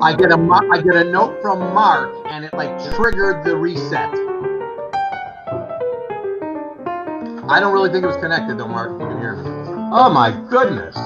I get a note from Mark, and it like triggered the reset. I don't really think it was connected though, Mark. If you can hear me. Oh my goodness.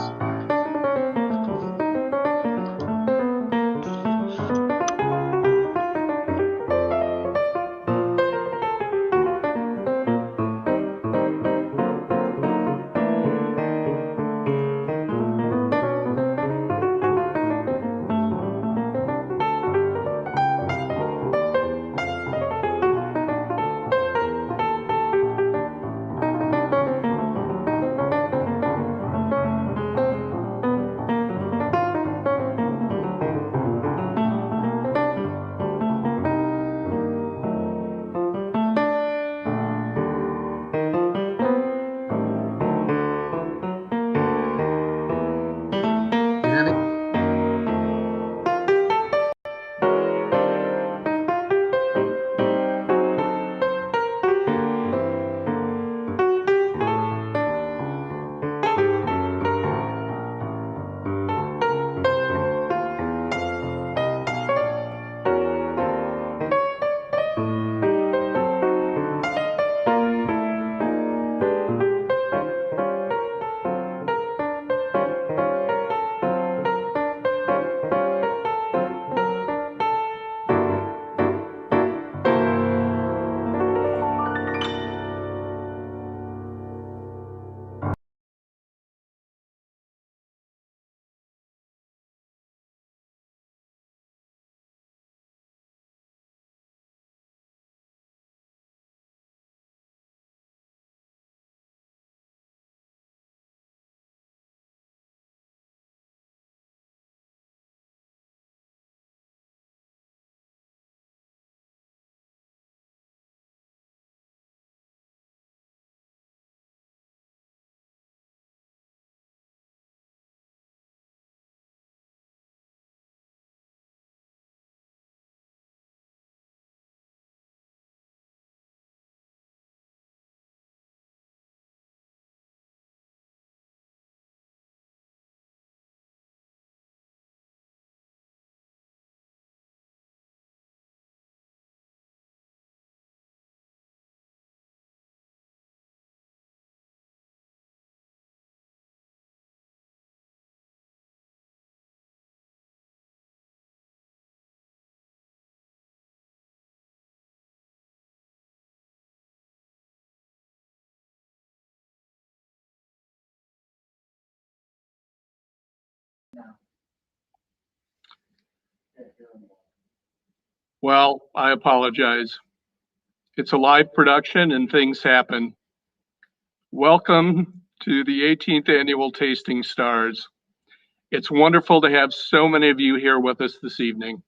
Well, I apologize. It's a live production and things happen. Welcome to the 18th Annual Tasting Stars. It's wonderful to have so many of you here with us this evening.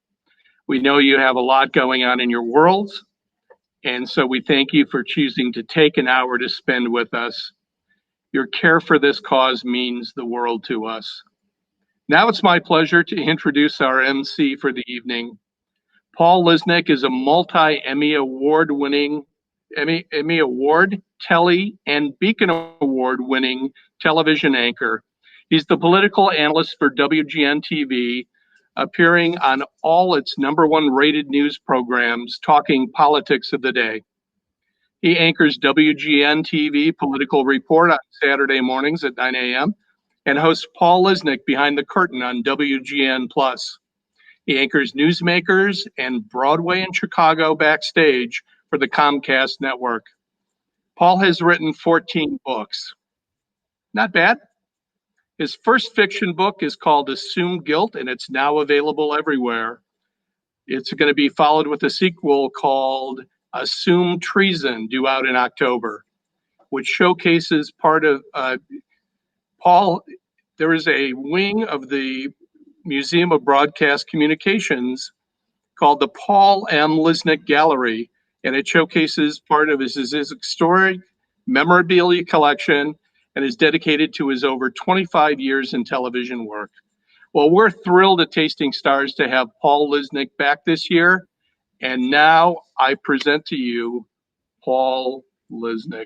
We know you have a lot going on in your worlds, and so we thank you for choosing to take an hour to spend with us. Your care for this cause means the world to us. Now it's my pleasure to introduce our MC for the evening. Paul Lisnek is a multi-Emmy award-winning Emmy Award, Telly, and Beacon Award-winning television anchor. He's the political analyst for WGN TV, appearing on all its #1 rated news programs, talking politics of the day. He anchors WGN TV Political Report on Saturday mornings at 9 a.m. and hosts Paul Lisnek Behind the Curtain on WGN Plus. He anchors Newsmakers and Broadway in Chicago Backstage for the Comcast network. Paul has written 14 books. Not bad. His first fiction book is called Assume Guilt, and it's now available everywhere. It's going to be followed with a sequel called Assume Treason, due out in October, which showcases part of Paul. There is a wing of the Museum of Broadcast Communications called the Paul M. Lisnek Gallery, and it showcases part of his historic memorabilia collection and is dedicated to his over 25 years in television work. Well, we're thrilled at Tasting Stars to have Paul Lisnek back this year, and now I present to you Paul Lisnek.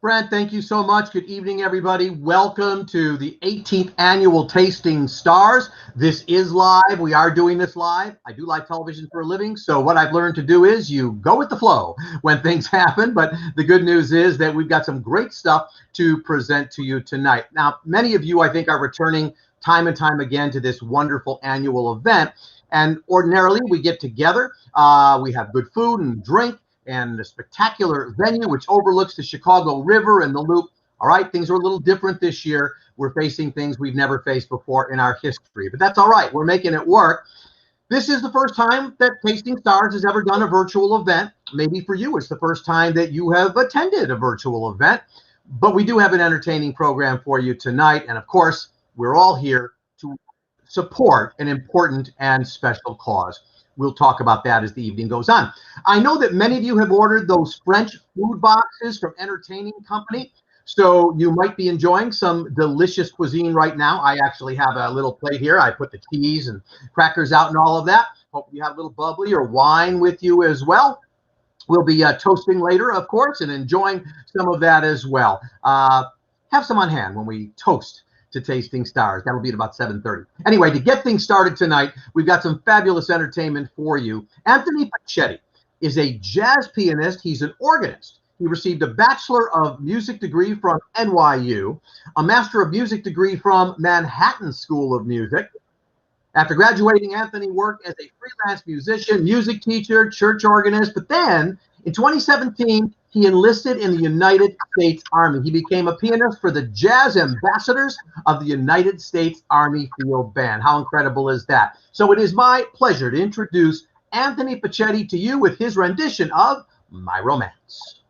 Brent, thank you so much. Good evening, everybody. Welcome to the 18th annual Tasting Stars. This is live. We are doing this live. I do live television for a living, so what I've learned to do is you go with the flow when things happen. But the good news is that we've got some great stuff to present to you tonight. Now, many of you, I think, are returning time and time again to this wonderful annual event. And ordinarily, we get together. We have good food and drink and a spectacular venue which overlooks the Chicago River and the Loop. All right, things are a little different this year. We're facing things we've never faced before in our history, but that's all right. We're making it work. This is the first time that Tasting Stars has ever done a virtual event. Maybe for you, it's the first time that you have attended a virtual event, but we do have an entertaining program for you tonight. And of course, we're all here to support an important and special cause. We'll talk about that as the evening goes on. I know that many of you have ordered those French food boxes from Entertaining Company, so you might be enjoying some delicious cuisine right now. I actually have a little plate here. I put the cheese and crackers out and all of that. Hope you have a little bubbly or wine with you as well. We'll be toasting later, of course, and enjoying some of that as well. Have some on hand when we toast to Tasting Stars. That'll be at about 7:30. Anyway, to get things started tonight, we've got some fabulous entertainment for you. Anthony Pachetti is a jazz pianist. He's an organist. He received a Bachelor of Music degree from NYU, a Master of Music degree from Manhattan School of Music. After graduating, Anthony worked as a freelance musician, music teacher, church organist, but then in 2017, he enlisted in the United States Army. He became a pianist for the Jazz Ambassadors of the United States Army Field Band. How incredible is that? So it is my pleasure to introduce Anthony Pachetti to you with his rendition of My Romance.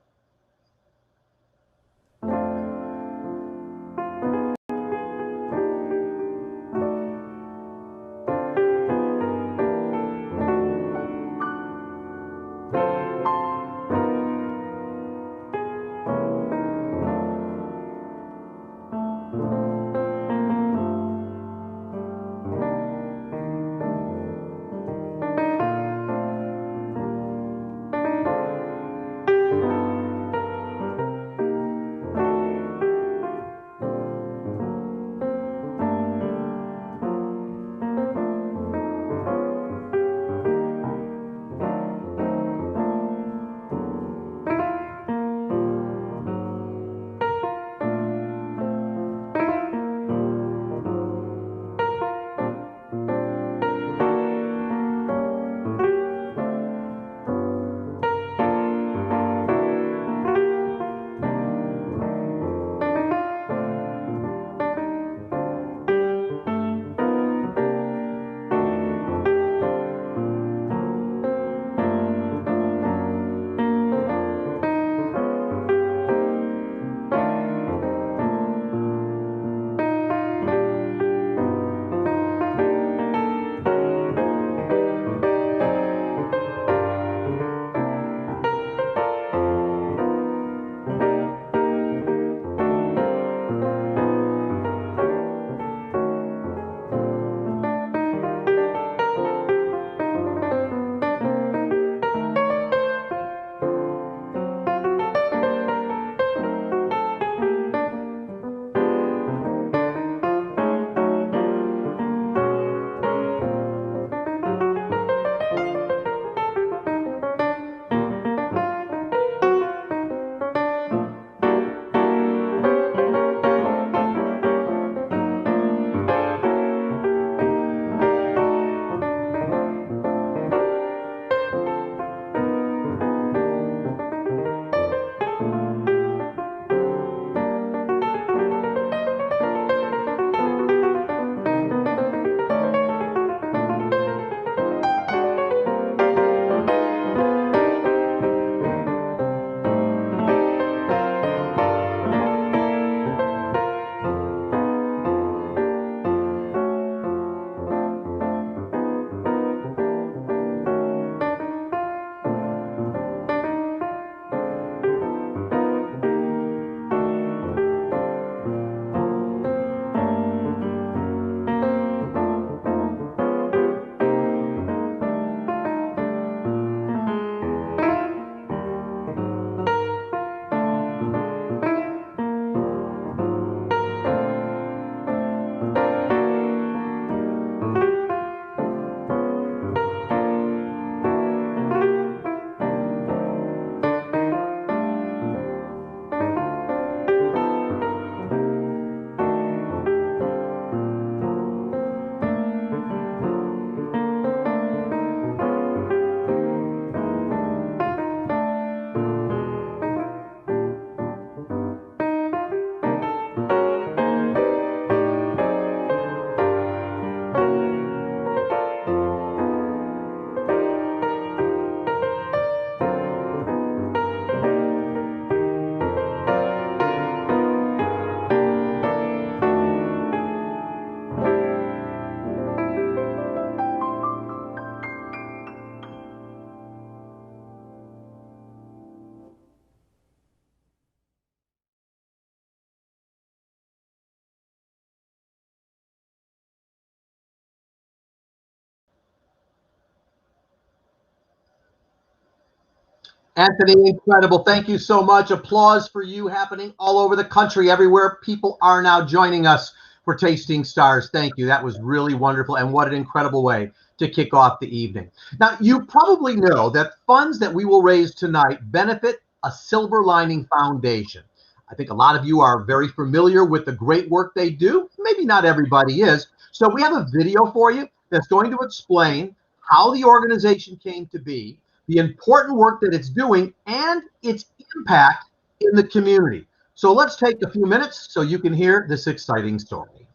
Anthony, incredible. Thank you so much. Applause for you happening all over the country, everywhere. People are now joining us for Tasting Stars. Thank you. That was really wonderful. And what an incredible way to kick off the evening. Now, you probably know that funds that we will raise tonight benefit a Silver Lining Foundation. I think a lot of you are very familiar with the great work they do. Maybe not everybody is. So we have a video for you that's going to explain how the organization came to be, the important work that it's doing, and its impact in the community. So let's take a few minutes so you can hear this exciting story.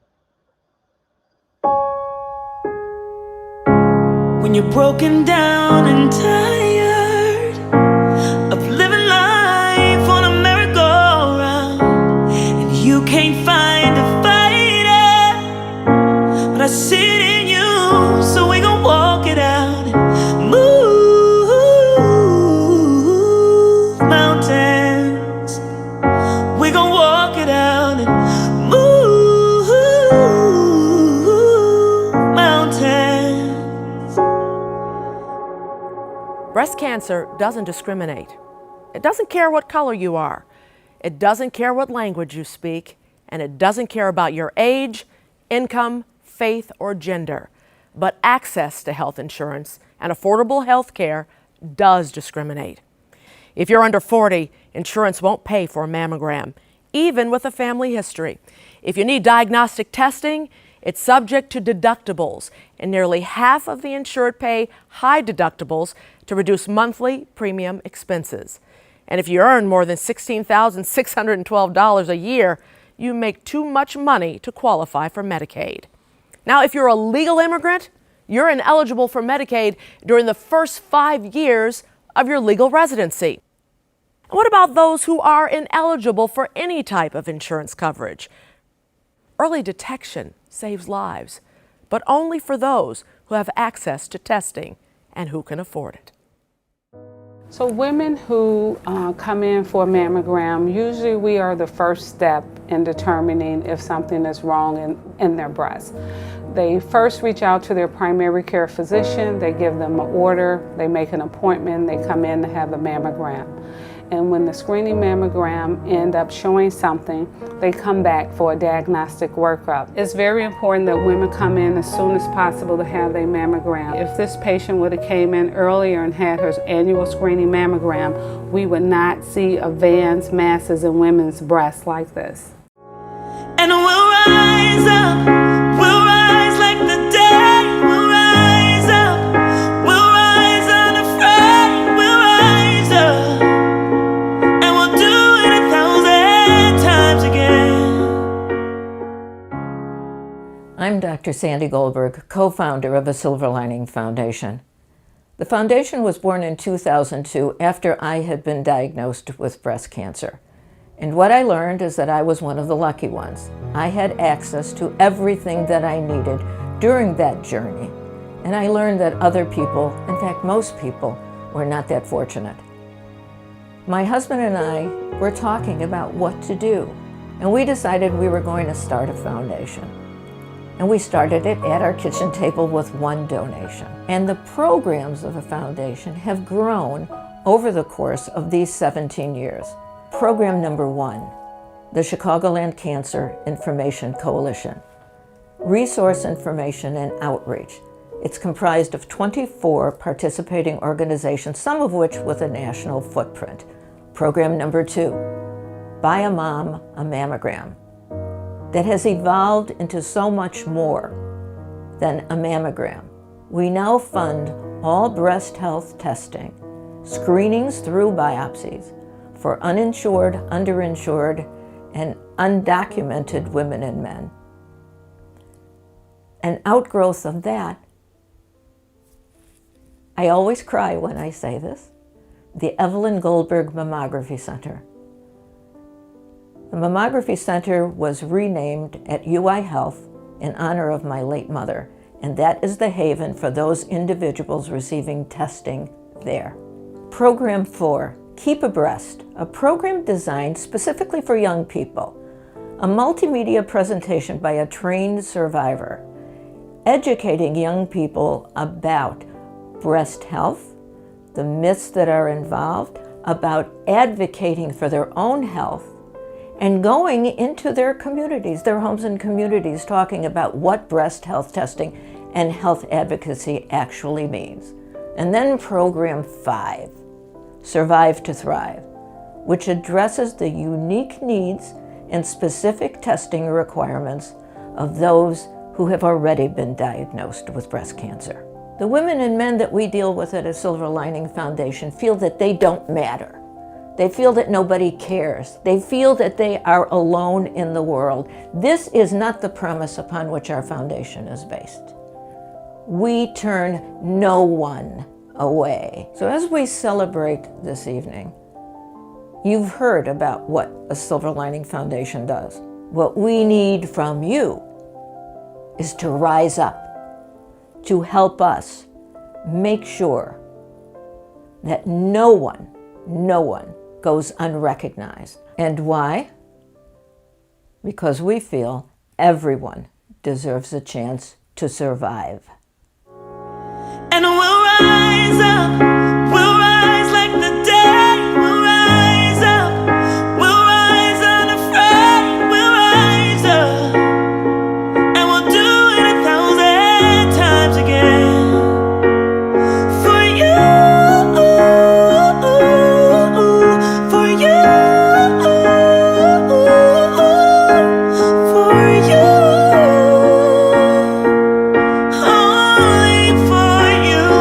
When you're broken down and tired of living life on a merry-go-round, and you can't find a fighter, but I see it in you, so we gon' walk it out and move mountains. We gon' walk it out and move mountains. Breast cancer doesn't discriminate. It doesn't care what color you are. It doesn't care what language you speak. And it doesn't care about your age, income, faith, or gender. But access to health insurance and affordable health care does discriminate. If you're under 40, insurance won't pay for a mammogram, even with a family history. If you need diagnostic testing, it's subject to deductibles, and nearly half of the insured pay high deductibles to reduce monthly premium expenses. And if you earn more than $16,612 a year, you make too much money to qualify for Medicaid. Now, if you're a legal immigrant, you're ineligible for Medicaid during the first 5 years of your legal residency. And what about those who are ineligible for any type of insurance coverage? Early detection saves lives, but only for those who have access to testing and who can afford it. So women who come in for a mammogram, usually we are the first step in determining if something is wrong in their breast. They first reach out to their primary care physician, they give them an order, they make an appointment, they come in to have a mammogram. And when the screening mammogram ends up showing something, they come back for a diagnostic workup. It's very important that women come in as soon as possible to have their mammogram. If this patient would have came in earlier and had her annual screening mammogram, we would not see advanced masses in women's breasts like this. And we'll rise up, we'll rise like the day, we'll rise up, we'll rise unafraid, we'll rise up, and we'll do it 1,000 times again. I'm Dr. Sandy Goldberg, co-founder of the Silver Lining Foundation. The foundation was born in 2002 after I had been diagnosed with breast cancer. And what I learned is that I was one of the lucky ones. I had access to everything that I needed during that journey. And I learned that other people, in fact most people, were not that fortunate. My husband and I were talking about what to do. And we decided we were going to start a foundation. And we started it at our kitchen table with one donation. And the programs of a foundation have grown over the course of these 17 years. Program number 1, the Chicagoland Cancer Information Coalition. Resource information and outreach. It's comprised of 24 participating organizations, some of which with a national footprint. Program number 2, Buy a Mom a Mammogram. That has evolved into so much more than a mammogram. We now fund all breast health testing, screenings through biopsies, for uninsured, underinsured, and undocumented women and men. An outgrowth of that, I always cry when I say this, the Evelyn Goldberg Mammography Center. The Mammography Center was renamed at UI Health in honor of my late mother, and that is the haven for those individuals receiving testing there. Program 4, Keep Abreast, a program designed specifically for young people. A multimedia presentation by a trained survivor, educating young people about breast health, the myths that are involved, about advocating for their own health and going into their communities, their homes and communities, talking about what breast health testing and health advocacy actually means. And then program 5, Survive to Thrive, which addresses the unique needs and specific testing requirements of those who have already been diagnosed with breast cancer. The women and men that we deal with at a Silver Lining Foundation feel that they don't matter. They feel that nobody cares. They feel that they are alone in the world. This is not the premise upon which our foundation is based. We turn no one away. So as we celebrate this evening, you've heard about what a Silver Lining Foundation does. What we need from you is to rise up, to help us make sure that no one goes unrecognized. And why? Because we feel everyone deserves a chance to survive. And we'll rise up, we'll rise like the day, we'll rise up, we'll rise unafraid, we'll rise up, and we'll do it 1,000 times again. For you, for you, for you. Only for you.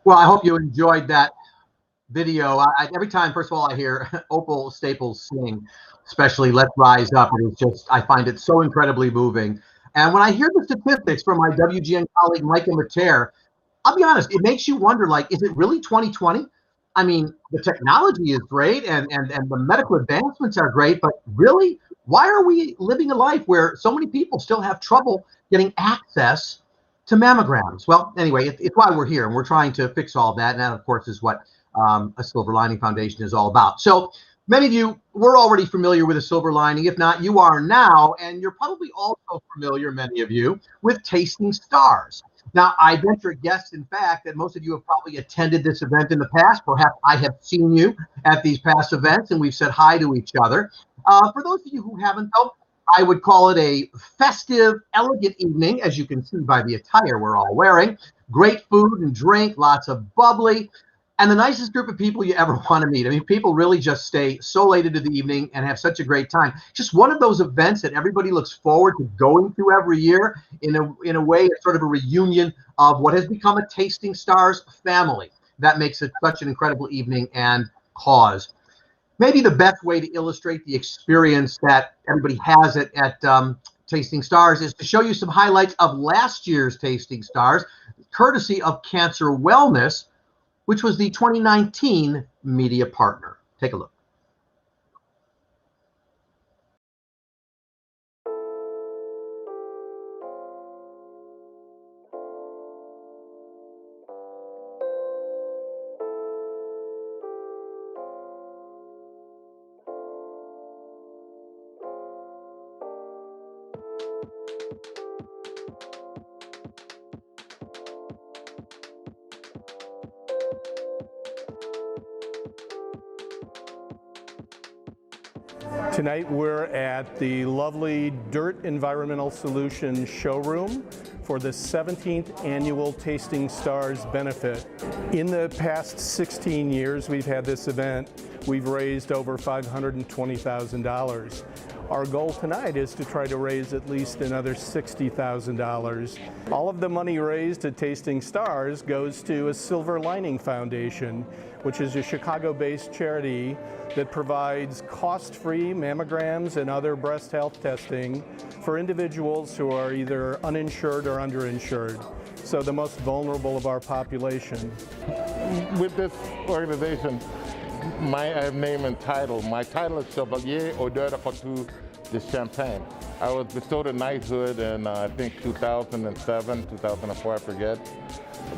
Well, I hope you enjoyed that video. Every time, first of all, I hear Opal Staples sing, especially "Let's Rise Up," it is just, I find it so incredibly moving. And when I hear the statistics from my WGN colleague Micah Mater, I'll be honest, it makes you wonder, like, is it really 2020? I mean, the technology is great and the medical advancements are great, but really, why are we living a life where so many people still have trouble getting access to mammograms? Well, anyway, it's why we're here, and we're trying to fix all that. And that, of course, is what a Silver Lining Foundation is all about. So many of you were already familiar with a Silver Lining. If not, you are now, and you're probably also familiar, many of you, with Tasting Stars. Now, I venture a guess, in fact, that most of you have probably attended this event in the past. Perhaps I have seen you at these past events, and we've said hi to each other. For those of you who haven't, though, I would call it a festive, elegant evening, as you can see by the attire we're all wearing. Great food and drink, lots of bubbly, and the nicest group of people you ever want to meet. I mean, people really just stay so late into the evening and have such a great time. Just one of those events that everybody looks forward to going to every year. In a way, it's sort of a reunion of what has become a Tasting Stars family. That makes it such an incredible evening and cause. Maybe the best way to illustrate the experience that everybody has at Tasting Stars is to show you some highlights of last year's Tasting Stars, courtesy of Cancer Wellness, which was the 2019 media partner. Take a look. Tonight we're at the lovely Dirt Environmental Solutions showroom for the 17th annual Tasting Stars benefit. In the past 16 years we've had this event, we've raised over $520,000. Our goal tonight is to try to raise at least another $60,000. All of the money raised at Tasting Stars goes to a Silver Lining Foundation, which is a Chicago-based charity that provides cost-free mammograms and other breast health testing for individuals who are either uninsured or underinsured, so the most vulnerable of our population. With this organization, I have name and title. My title is Chevalier Odeur de Fortune de Champagne. I was bestowed a knighthood in I think 2007, 2004, I forget.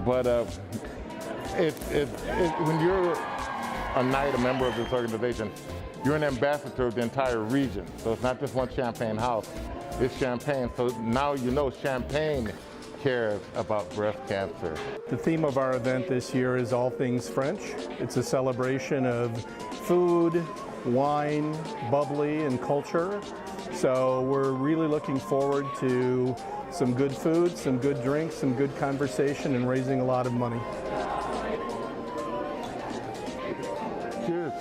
But when you're a knight, a member of this organization, you're an ambassador of the entire region. So it's not just one Champagne house, it's Champagne. So now you know Champagne cares about breast cancer. The theme of our event this year is all things French. It's a celebration of food, wine, bubbly, and culture. So we're really looking forward to some good food, some good drinks, some good conversation, and raising a lot of money. Cheers.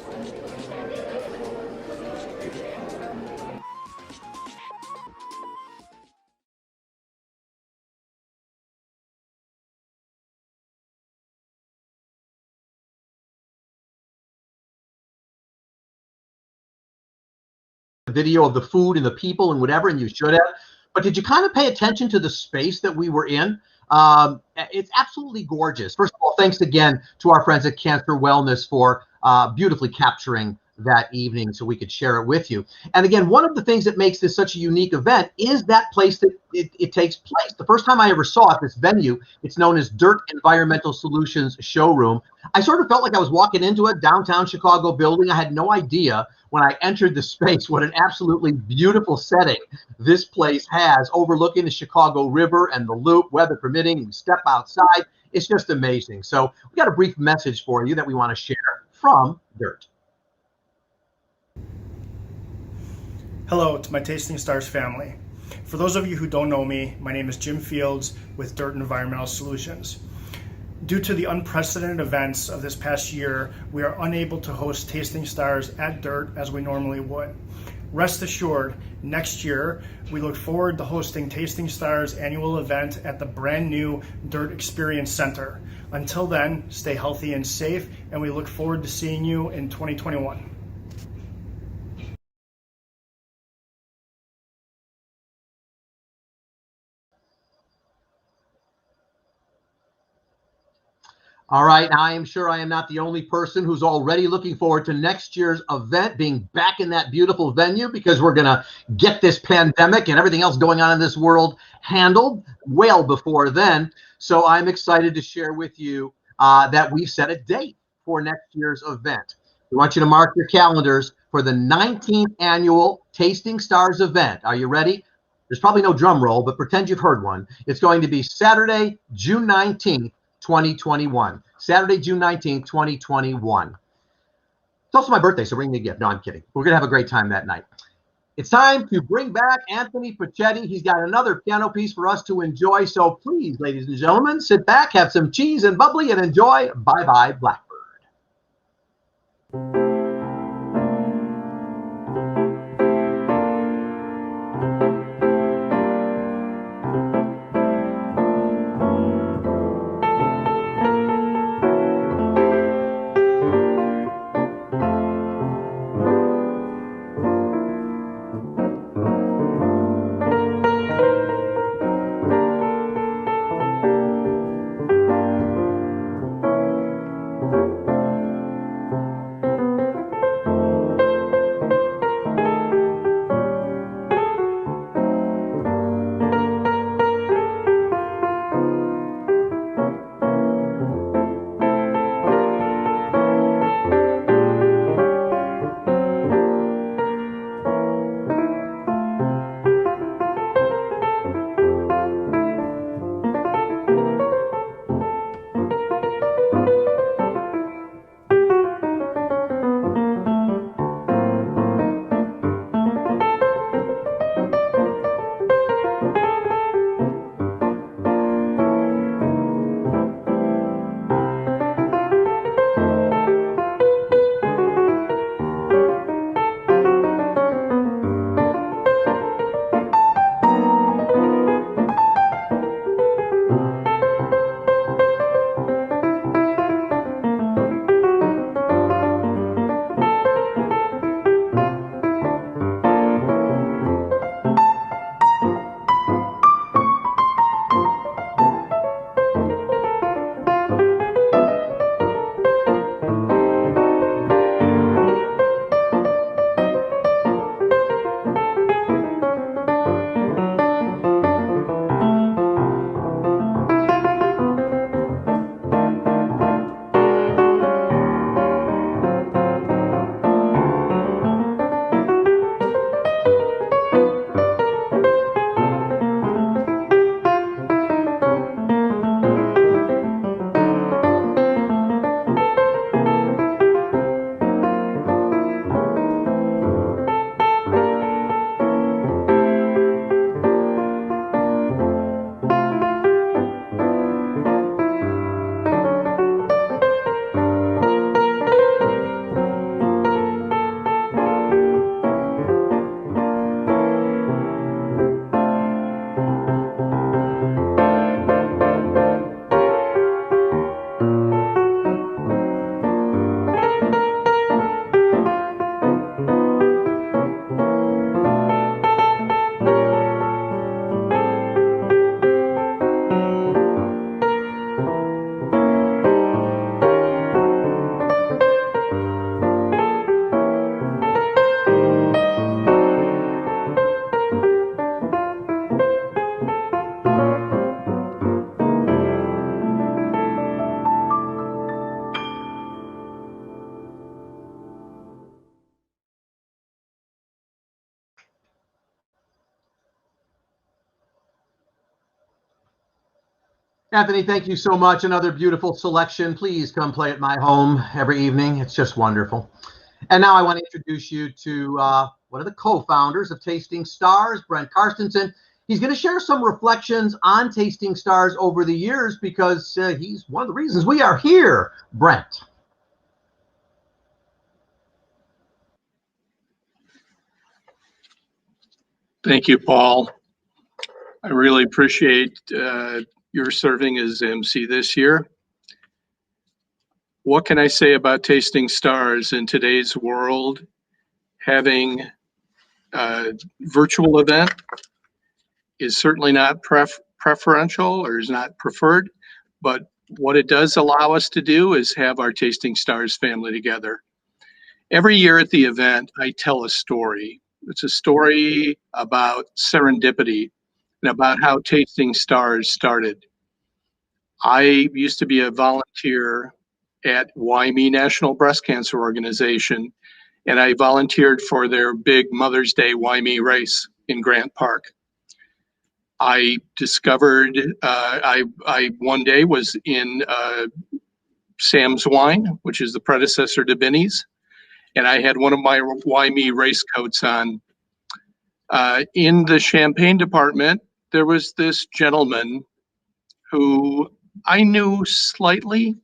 Video of the food and the people and whatever, and you should have. But did you kind of pay attention to the space that we were in? It's absolutely gorgeous. First of all, thanks again to our friends at Cancer Wellness for beautifully capturing that evening so we could share it with you. And again, one of the things that makes this such a unique event is that place that it takes place. The first time I ever saw it, this venue, it's known as Dirt Environmental Solutions Showroom. I sort of felt like I was walking into a downtown Chicago building. I had no idea when I entered the space what an absolutely beautiful setting this place has, overlooking the Chicago River and the Loop, weather permitting. We step outside. It's just amazing. So we got a brief message for you that we want to share from Dirt. Hello to my Tasting Stars family. For those of you who don't know me, my name is Jim Fields with Dirt Environmental Solutions. Due to the unprecedented events of this past year, we are unable to host Tasting Stars at Dirt as we normally would. Rest assured, next year, we look forward to hosting Tasting Stars annual event at the brand new Dirt Experience Center. Until then, stay healthy and safe, and we look forward to seeing you in 2021. All right, I am sure I am not the only person who's already looking forward to next year's event, being back in that beautiful venue, because we're going to get this pandemic and everything else going on in this world handled well before then. So I'm excited to share with you that we've set a date for next year's event. We want you to mark your calendars for the 19th annual Tasting Stars event. Are you ready? There's probably no drum roll, but pretend you've heard one. It's going to be Saturday, June 19th, 2021. Saturday, June 19th, 2021. It's also my birthday, so bring me a gift. No, I'm kidding. We're going to have a great time that night. It's time to bring back Anthony Pachetti. He's got another piano piece for us to enjoy. So please, ladies and gentlemen, sit back, have some cheese and bubbly, and enjoy Bye Bye Blackbird. Anthony, thank you so much. Another beautiful selection. Please come play at my home every evening. It's just wonderful. And now I want to introduce you to one of the co-founders of Tasting Stars, Brent Karstensen. He's going to share some reflections on Tasting Stars over the years because he's one of the reasons we are here. Brent. Thank you, Paul. I really appreciate your serving as MC this year. What can I say about Tasting Stars in today's world? Having a virtual event is certainly not preferential or is not preferred, but what it does allow us to do is have our Tasting Stars family together. Every year at the event, I tell a story. It's a story about serendipity and about how Tasting Stars started. I used to be a volunteer at YME National Breast Cancer Organization, and I volunteered for their big Mother's Day YME race in Grant Park. I discovered, I one day was in Sam's Wine, which is the predecessor to Binny's, and I had one of my YME race coats on. In the champagne department, there was this gentleman who I knew slightly,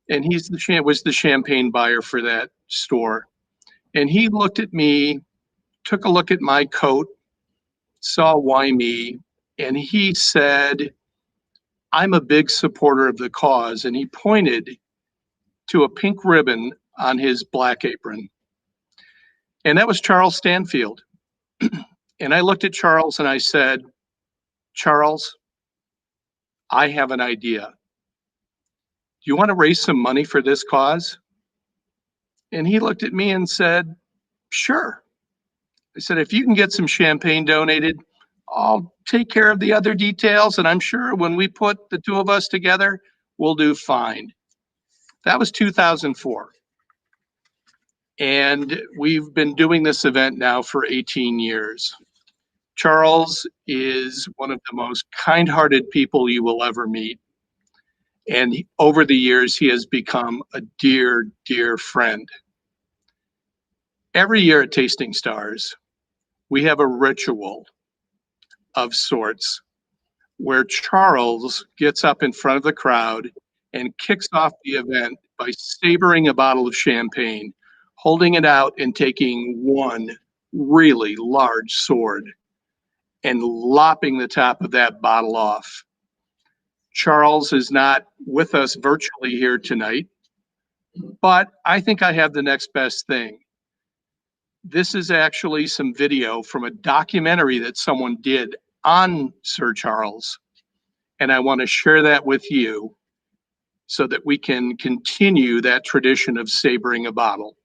and was the champagne buyer for that store. And he looked at me, took a look at my coat, saw why me, and he said, "I'm a big supporter of the cause." And he pointed to a pink ribbon on his black apron. And that was Charles Stanfield. And I looked at Charles and I said, "Charles, I have an idea. Do you want to raise some money for this cause?" And he looked at me and said, "Sure." I said, "If you can get some champagne donated, I'll take care of the other details. And I'm sure when we put the two of us together, we'll do fine." That was 2004. And we've been doing this event now for 18 years. Charles is one of the most kind-hearted people you will ever meet. And over the years, he has become a dear, dear friend. Every year at Tasting Stars, we have a ritual of sorts where Charles gets up in front of the crowd and kicks off the event by savoring a bottle of champagne, holding it out and taking one really large sword and lopping the top of that bottle off. Charles is not with us virtually here tonight, but I think I have the next best thing. This is actually some video from a documentary that someone did on Sir Charles, and I want to share that with you so that we can continue that tradition of savoring a bottle.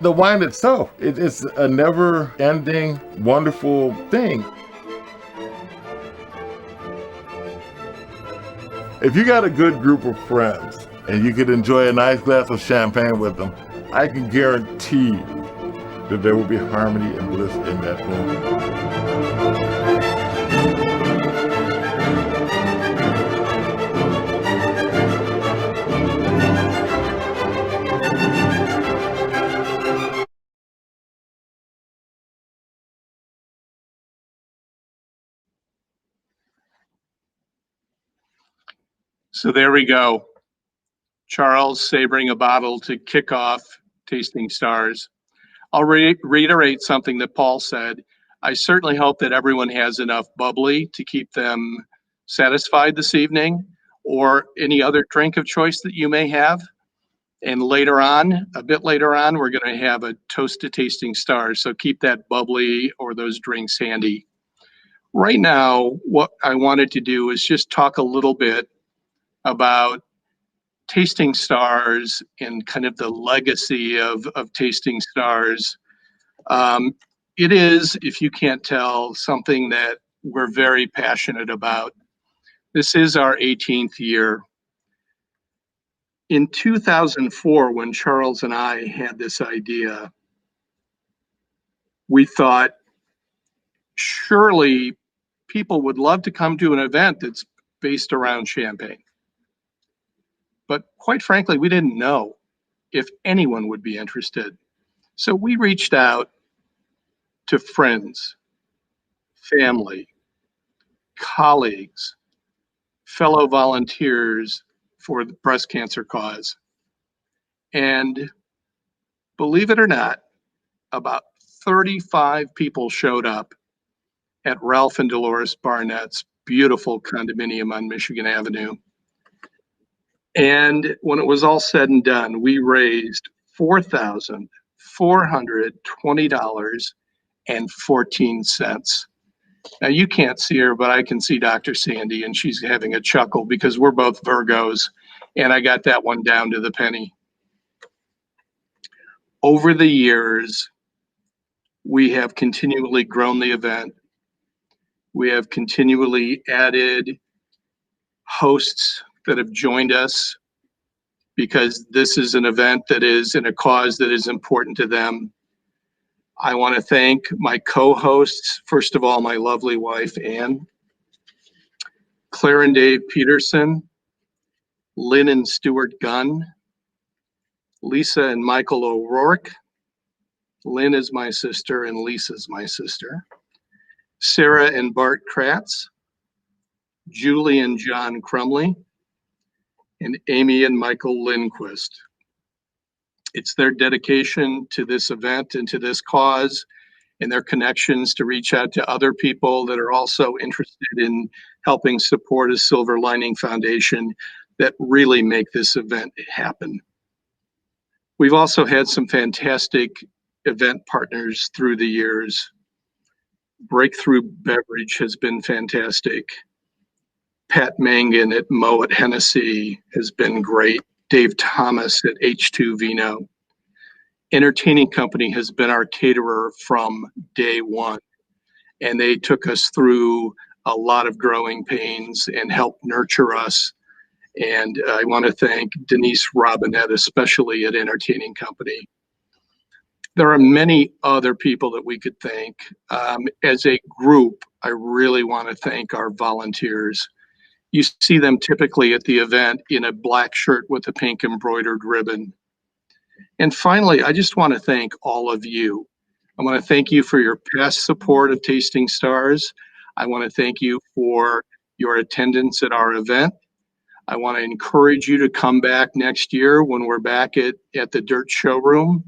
The wine itself, it's a never-ending, wonderful thing. If you got a good group of friends and you could enjoy a nice glass of champagne with them, I can guarantee that there will be harmony and bliss in that room. So there we go. Charles savoring a bottle to kick off Tasting Stars. I'll reiterate something that Paul said. I certainly hope that everyone has enough bubbly to keep them satisfied this evening, or any other drink of choice that you may have. And later on, a bit later on, we're going to have a toast to Tasting Stars. So keep that bubbly or those drinks handy. Right now, what I wanted to do is just talk a little bit about Tasting Stars and kind of the legacy of Tasting Stars. It is, if you can't tell, something that we're very passionate about. This is our 18th year. In 2004, when Charles and I had this idea, we thought surely people would love to come to an event that's based around champagne. But quite frankly, we didn't know if anyone would be interested. So we reached out to friends, family, colleagues, fellow volunteers for the breast cancer cause. And believe it or not, about 35 people showed up at Ralph and Dolores Barnett's beautiful condominium on Michigan Avenue. And when it was all said and done, we raised $4,420.14. Now you can't see her, but I can see Dr. Sandy, and she's having a chuckle because we're both Virgos, and I got that one down to the penny. Over the years, we have continually grown the event. We have continually added hosts that have joined us because this is an event that is in a cause that is important to them. I want to thank my co-hosts. First of all, my lovely wife, Ann, Claire and Dave Peterson, Lynn and Stuart Gunn, Lisa and Michael O'Rourke. Lynn is my sister and Lisa's my sister. Sarah and Bart Kratz, Julie and John Crumley, and Amy and Michael Lindquist. It's their dedication to this event and to this cause and their connections to reach out to other people that are also interested in helping support a Silver Lining Foundation that really make this event happen. We've also had some fantastic event partners through the years. Breakthrough Beverage has been fantastic. Pat Mangan at Mo at Hennessy has been great. Dave Thomas at H2 Vino. Entertaining Company has been our caterer from day one, and they took us through a lot of growing pains and helped nurture us. And I want to thank Denise Robinette, especially at Entertaining Company. There are many other people that we could thank. As a group, I really want to thank our volunteers. You see them typically at the event in a black shirt with a pink embroidered ribbon. And finally, I just want to thank all of you. I want to thank you for your past support of Tasting Stars. I want to thank you for your attendance at our event. I want to encourage you to come back next year when we're back at the Dirt Showroom.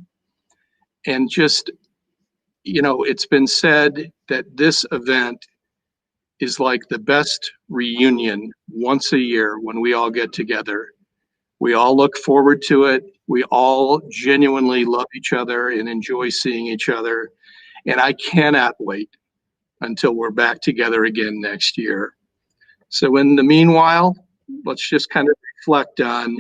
And just, you know, it's been said that this event is like the best reunion once a year when we all get together. We all look forward to it. We all genuinely love each other and enjoy seeing each other. And I cannot wait until we're back together again next year. So in the meanwhile, let's just kind of reflect on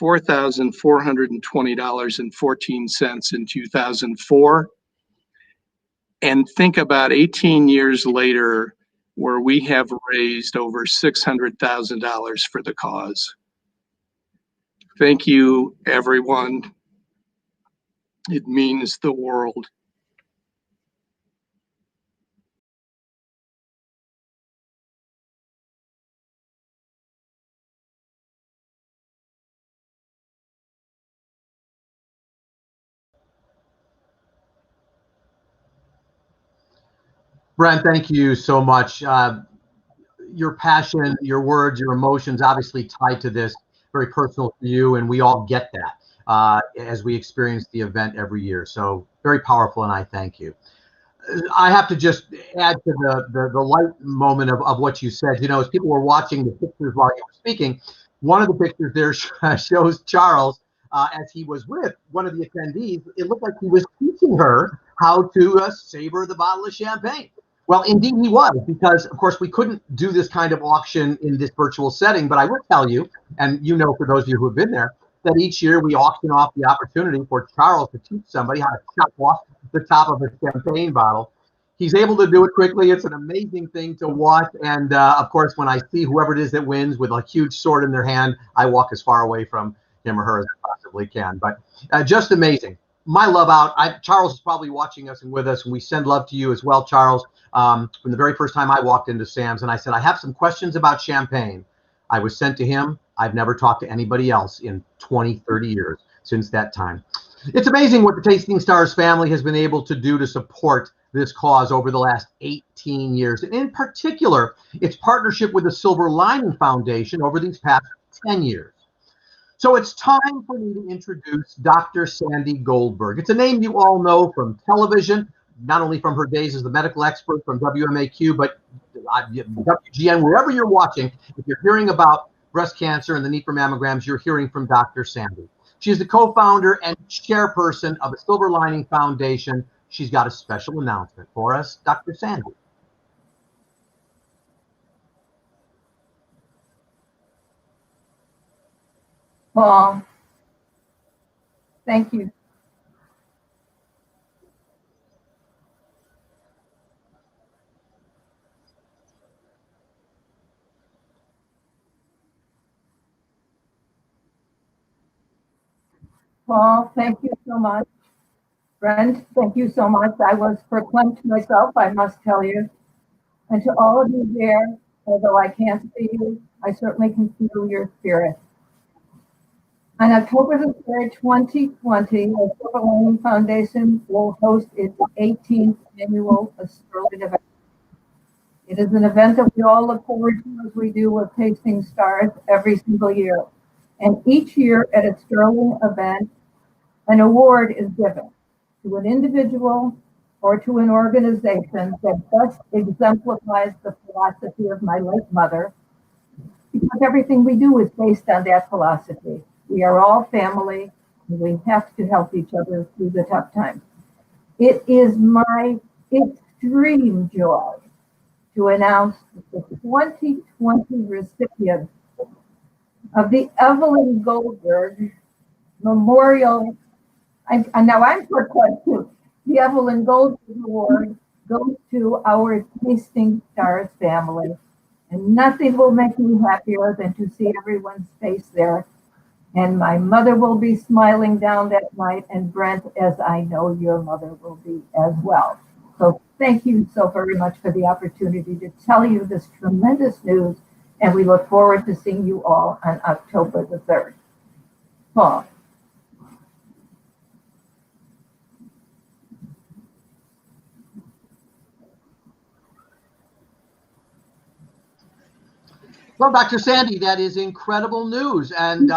$4,420.14 in 2004 and think about 18 years later where we have raised over $600,000 for the cause. Thank you, everyone. It means the world. Brent, thank you so much. Your passion, your words, your emotions obviously tied to this, very personal to you, and we all get that as we experience the event every year. So very powerful, and I thank you. I have to just add to the light moment of what you said. You know, as people were watching the pictures while you were speaking, one of the pictures there shows Charles as he was with one of the attendees. It looked like he was teaching her how to savor the bottle of champagne. Well, indeed he was, because, of course, we couldn't do this kind of auction in this virtual setting. But I will tell you, and you know, for those of you who have been there, that each year we auction off the opportunity for Charles to teach somebody how to chop off the top of a champagne bottle. He's able to do it quickly. It's an amazing thing to watch. And, of course, when I see whoever it is that wins with a huge sword in their hand, I walk as far away from him or her as I possibly can. But just amazing. my love out. Charles is probably watching us and with us, and we send love to you as well, Charles. From the very first time I walked into Sam's and I said, I have some questions about champagne. I was sent to him. I've never talked to anybody else in 20, 30 years since that time. It's amazing what the Tasting Stars family has been able to do to support this cause over the last 18 years. And in particular, its partnership with the Silver Lining Foundation over these past 10 years. So it's time for me to introduce Dr. Sandy Goldberg. It's a name you all know from television, not only from her days as the medical expert from WMAQ, but WGN, wherever you're watching. If you're hearing about breast cancer and the need for mammograms, you're hearing from Dr. Sandy. She is the co-founder and chairperson of the Silver Lining Foundation. She's got a special announcement for us. Dr. Sandy. Paul, thank you. Paul, thank you so much. Brent, thank you so much. I was proclaimed myself, I must tell you. And to all of you there, although I can't see you, I certainly can feel your spirit. On October the 3rd, 2020, the Silver Lining Foundation will host its 18th annual Sterling event. It is an event that we all look forward to as we do with Tasting Stars every single year. And each year at a Sterling event, an award is given to an individual or to an organization that best exemplifies the philosophy of my late mother, because everything we do is based on that philosophy. We are all family, and we have to help each other through the tough times. It is my extreme joy to announce the 2020 recipient of the Evelyn Goldberg Memorial. Now I'm perplexed too. The Evelyn Goldberg Award goes to our Tasting Stars family. And nothing will make me happier than to see everyone's face there. And my mother will be smiling down that night, and Brent, as I know your mother will be as well. So thank you so very much for the opportunity to tell you this tremendous news, and we look forward to seeing you all on October the 3rd. Paul. Well, Dr. Sandy, that is incredible news. And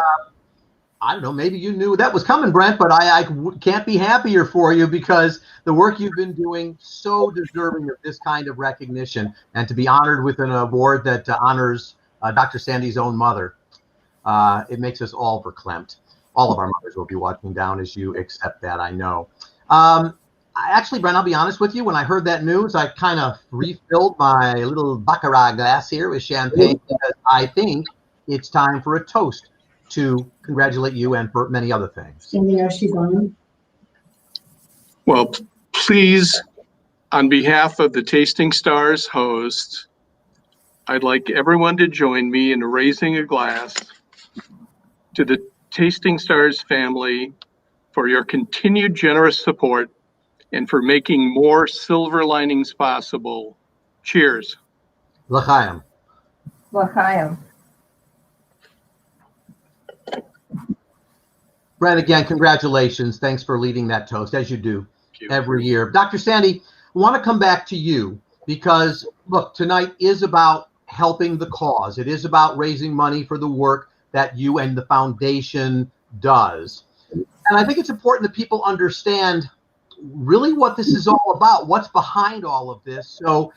I don't know, maybe you knew that was coming, Brent, but I can't be happier for you, because the work you've been doing, so deserving of this kind of recognition, and to be honored with an award that honors Dr. Sandy's own mother. It makes us all verklempt. All of our mothers will be watching down as you accept that, I know. Actually, Brent, I'll be honest with you. When I heard that news, I kind of refilled my little Baccarat glass here with champagne, because I think it's time for a toast to congratulate you and for many other things. Cindy, is she on? Well, please, on behalf of the Tasting Stars host, I'd like everyone to join me in raising a glass to the Tasting Stars family for your continued generous support and for making more silver linings possible. Cheers. L'chaim. L'chaim. Brent, again, congratulations. Thanks for leading that toast, as you do every year. Dr. Sandy, I want to come back to you because, look, tonight is about helping the cause. It is about raising money for the work that you and the foundation does. And I think it's important that people understand really what this is all about, what's behind all of this. So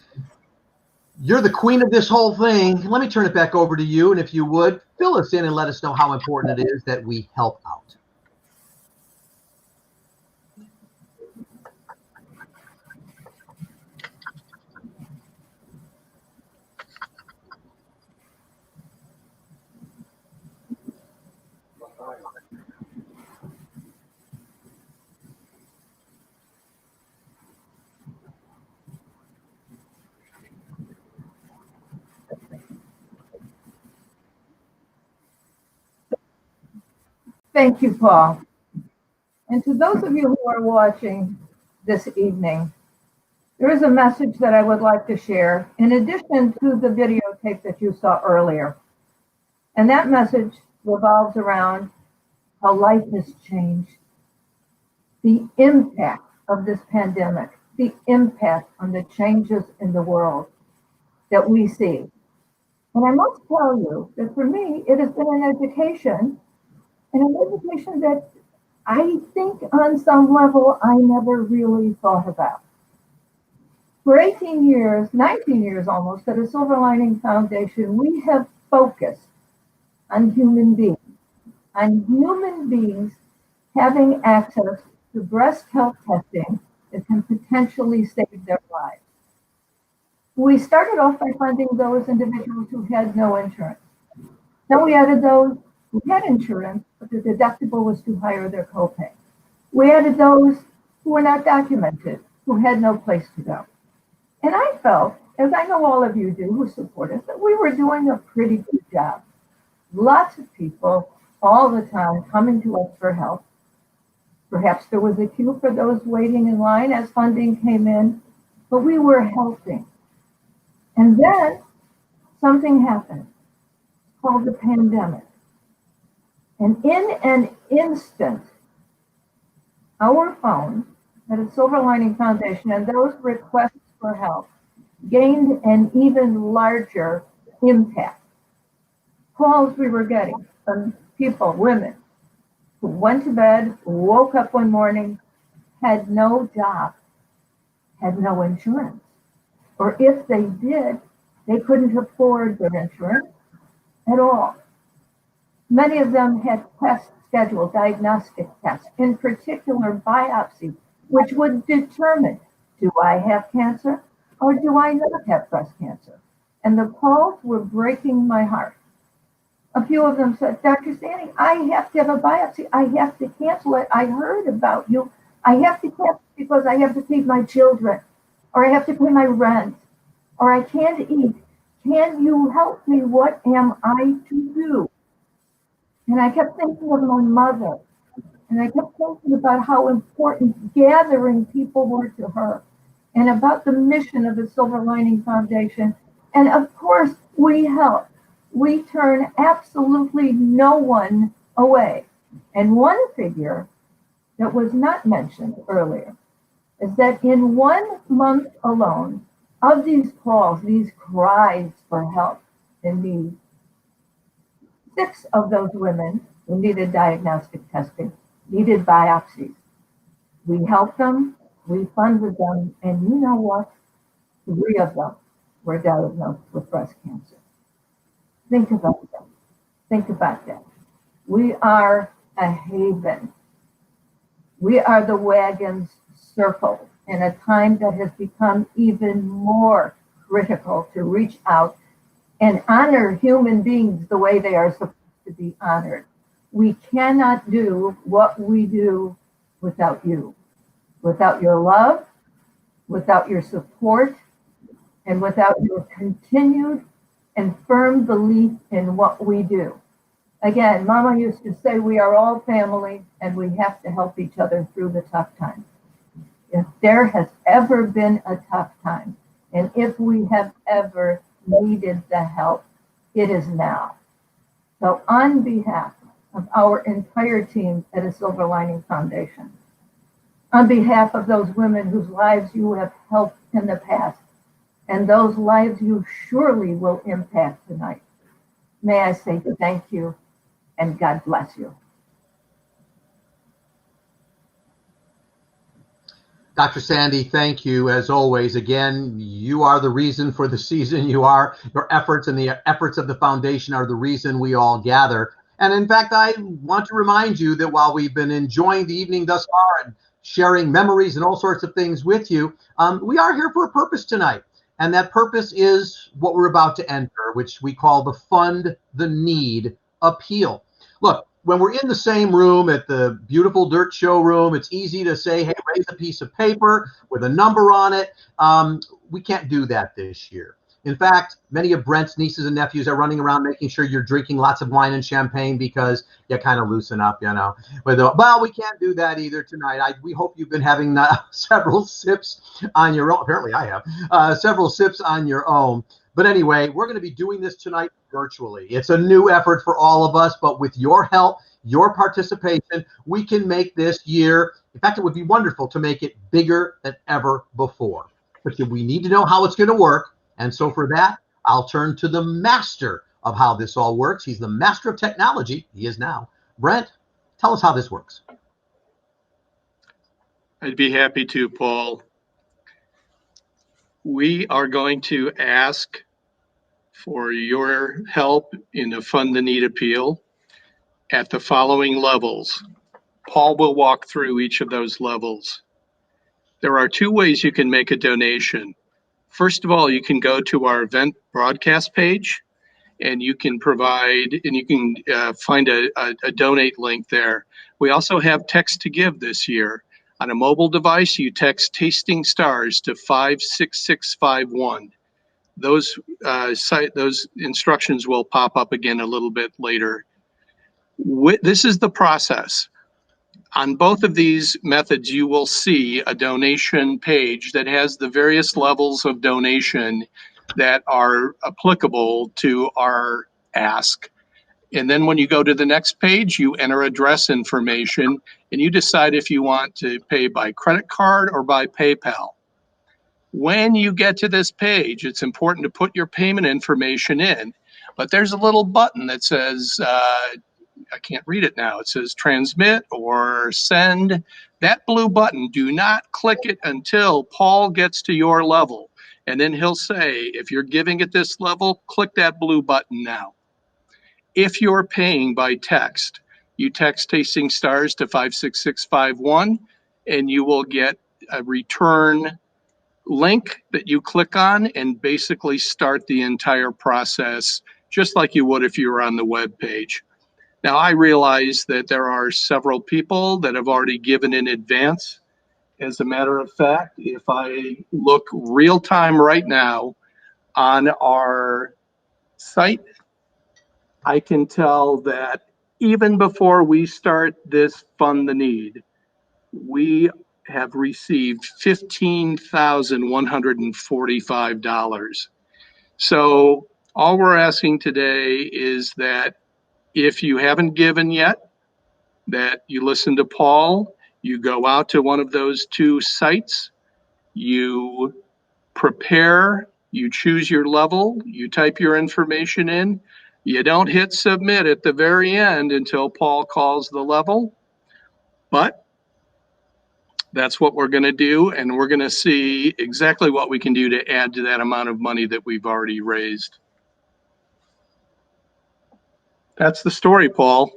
you're the queen of this whole thing. Let me turn it back over to you. And if you would, fill us in and let us know how important it is that we help out. Thank you, Paul. And to those of you who are watching this evening, there is a message that I would like to share in addition to the videotape that you saw earlier. And that message revolves around how life has changed, the impact of this pandemic, the impact on the changes in the world that we see. And I must tell you that for me, it has been an education, and an education that I think on some level I never really thought about. For 18 years, 19 years almost, at a Silver Lining Foundation, we have focused on human beings having access to breast health testing that can potentially save their lives. We started off by funding those individuals who had no insurance. Then we added those who had insurance, but the deductible was too high or their copay. We added those who were not documented, who had no place to go. And I felt, as I know all of you do who support us, that we were doing a pretty good job. Lots of people all the time coming to us for help. Perhaps there was a queue for those waiting in line as funding came in, but we were helping. And then something happened called the pandemic. And in an instant, our phone at a Silver Lining Foundation and those requests for help gained an even larger impact. Calls we were getting from people, women, who went to bed, woke up one morning, had no job, had no insurance. Or if they did, they couldn't afford their insurance at all. Many of them had tests scheduled, diagnostic tests, in particular biopsy, which would determine, do I have cancer or do I not have breast cancer? And the calls were breaking my heart. A few of them said, Dr. Sandy, I have to have a biopsy. I have to cancel it. I heard about you. I have to cancel because I have to feed my children, or I have to pay my rent, or I can't eat. Can you help me? What am I to do? And I kept thinking of my mother, and I kept thinking about how important gathering people were to her, and about the mission of the Silver Lining Foundation. And of course, we help. We turn absolutely no one away. And one figure that was not mentioned earlier is that in 1 month alone, of these calls, these cries for help and need, 6 of those women who needed diagnostic testing needed biopsies. We helped them, we funded them, and you know what? 3 of them were diagnosed with breast cancer. Think about that. Think about that. We are a haven. We are the wagon's circle in a time that has become even more critical to reach out and honor human beings the way they are supposed to be honored. We cannot do what we do without you, without your love, without your support, and without your continued and firm belief in what we do. Again, Mama used to say we are all family and we have to help each other through the tough times. If there has ever been a tough time, and if we have ever needed the help, it is now. So on behalf of our entire team at a Silver Lining Foundation, on behalf of those women whose lives you have helped in the past, and those lives you surely will impact tonight, may I say thank you and God bless you. Dr. Sandy, thank you as always. Again, you are the reason for the season. Your efforts and the efforts of the foundation are the reason we all gather. And in fact, I want to remind you that while we've been enjoying the evening thus far and sharing memories and all sorts of things with you, we are here for a purpose tonight. And that purpose is what we're about to enter, which we call the Fund the Need appeal. Look, when we're in the same room at the beautiful dirt showroom, it's easy to say, hey, raise a piece of paper with a number on it. We can't do that this year. In fact, many of Brent's nieces and nephews are running around making sure you're drinking lots of wine and champagne because you kind of loosen up, you know. Well, we can't do that either tonight. We hope you've been having several sips on your own. Apparently I have several sips on your own. But anyway, we're going to be doing this tonight virtually. It's a new effort for all of us, but with your help, your participation, we can make this year. In fact, it would be wonderful to make it bigger than ever before. But we need to know how it's going to work. And so for that, I'll turn to the master of how this all works. He's the master of technology. He is now. Brent, tell us how this works. I'd be happy to, Paul. We are going to ask for your help in a Fund the Need appeal at the following levels. Paul will walk through each of those levels. There are two ways you can make a donation. First of all, you can go to our event broadcast page and you can find a donate link there. We also have text to give this year. On a mobile device, you text Tasting Stars to 56651. Those instructions will pop up again a little bit later. This is the process. On both of these methods, you will see a donation page that has the various levels of donation that are applicable to our ask. And then when you go to the next page, you enter address information and you decide if you want to pay by credit card or by PayPal. When you get to this page, it's important to put your payment information in, but there's a little button that says, I can't read it now. It says transmit or send. That blue button, do not click it until Paul gets to your level. And then he'll say, if you're giving at this level, click that blue button now. If you're paying by text, you text Tasting Stars to 56651 and you will get a return link that you click on and basically start the entire process just like you would if you were on the web page. Now, I realize that there are several people that have already given in advance. As a matter of fact, if I look real time right now on our site, I can tell that even before we start this Fund the Need, we have received $15,145. So all we're asking today is that if you haven't given yet, that you listen to Paul, you go out to one of those two sites, you prepare, you choose your level, you type your information in, you don't hit submit at the very end until Paul calls the level, but that's what we're going to do, and we're going to see exactly what we can do to add to that amount of money that we've already raised. That's the story, Paul.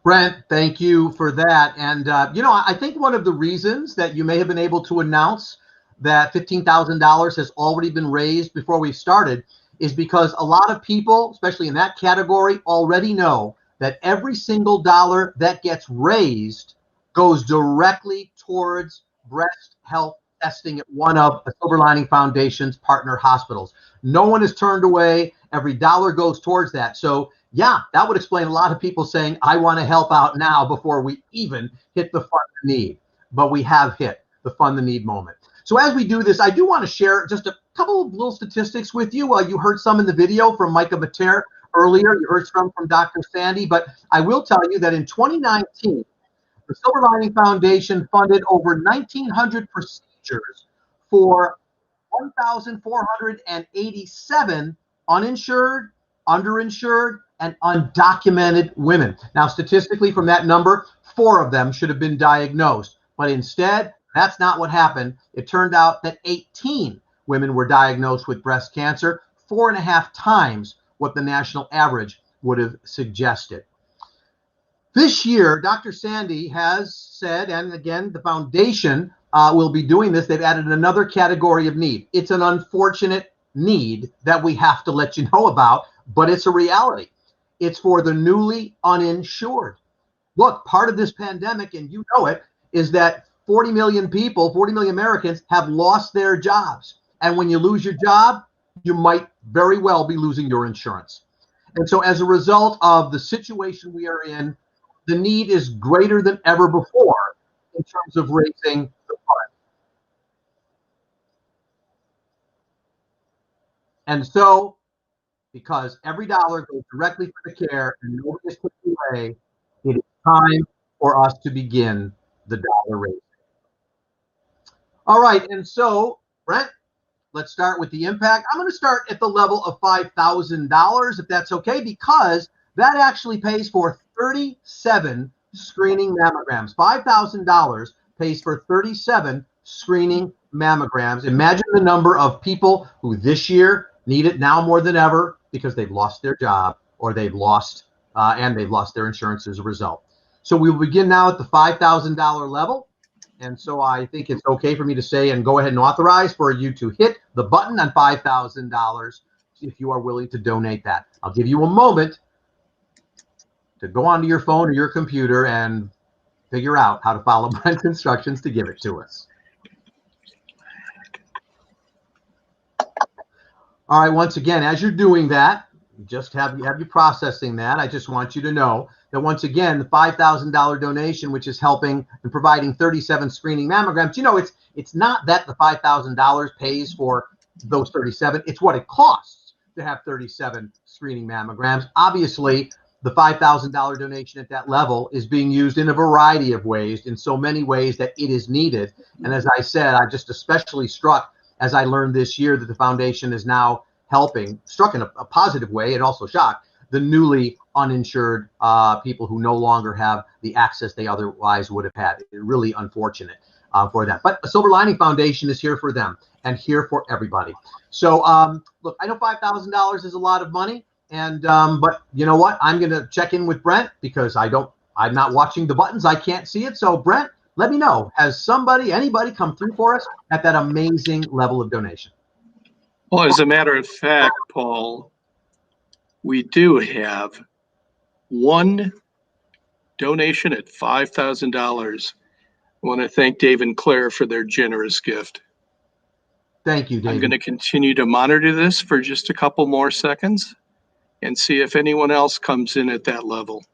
Brent, thank you for that. And, I think one of the reasons that you may have been able to announce that $15,000 has already been raised before we started is because a lot of people, especially in that category, already know that every single dollar that gets raised goes directly towards breast health testing at one of the Silver Lining Foundation's partner hospitals. No one is turned away. Every dollar goes towards that. So yeah, that would explain a lot of people saying, I want to help out now before we even hit the Fund the Need. But we have hit the Fund the Need moment. So as we do this, I do want to share just a couple of little statistics with you. You heard some in the video from Micah Mater earlier. You heard some from Dr. Sandy. But I will tell you that in 2019, the Silver Lining Foundation funded over 1,900 procedures for 1,487 uninsured, underinsured, and undocumented women. Now, statistically from that number, 4 of them should have been diagnosed. But instead, that's not what happened. It turned out that 18 women were diagnosed with breast cancer, 4.5 times what the national average would have suggested. This year, Dr. Sandy has said, and again, the foundation will be doing this, they've added another category of need. It's an unfortunate need that we have to let you know about, but it's a reality. It's for the newly uninsured. Look, part of this pandemic, and you know it, is that 40 million people, 40 million Americans have lost their jobs. And when you lose your job, you might very well be losing your insurance. And so as a result of the situation we are in, the need is greater than ever before in terms of raising the fund. And so, because every dollar goes directly for the care and nobody is taken away, it is time for us to begin the dollar raising. All right, and so, Brent, let's start with the impact. I'm going to start at the level of $5,000, if that's okay, because that actually pays for 37 screening mammograms. $5,000 pays for 37 screening mammograms. Imagine the number of people who this year need it now more than ever because they've lost their job or they've lost their insurance as a result. So we will begin now at the $5,000 level. And so I think it's okay for me to say and go ahead and authorize for you to hit the button on $5,000 if you are willing to donate that. I'll give you a moment to go onto your phone or your computer and figure out how to follow Brent's instructions to give it to us. All right, once again, as you're doing that, just have you processing that. I just want you to know that once again, the $5,000 donation, which is helping and providing 37 screening mammograms, you know, it's not that the $5,000 pays for those 37, it's what it costs to have 37 screening mammograms. Obviously, the $5,000 donation at that level is being used in a variety of ways, in so many ways that it is needed. And as I said, I just especially struck as I learned this year that the foundation is now helping, struck in a positive way and also shocked, the newly uninsured people who no longer have the access they otherwise would have had. It's really unfortunate for them. But the Silver Lining Foundation is here for them and here for everybody. So look, I know $5,000 is a lot of money, and but you know what? I'm going to check in with Brent because I'm not watching the buttons. I can't see it. So Brent, let me know. Has anybody come through for us at that amazing level of donation? Well, as a matter of fact, Paul, we do have one donation at $5,000. I want to thank Dave and Claire for their generous gift. Thank you, Dave. I'm going to continue to monitor this for just a couple more seconds and see if anyone else comes in at that level.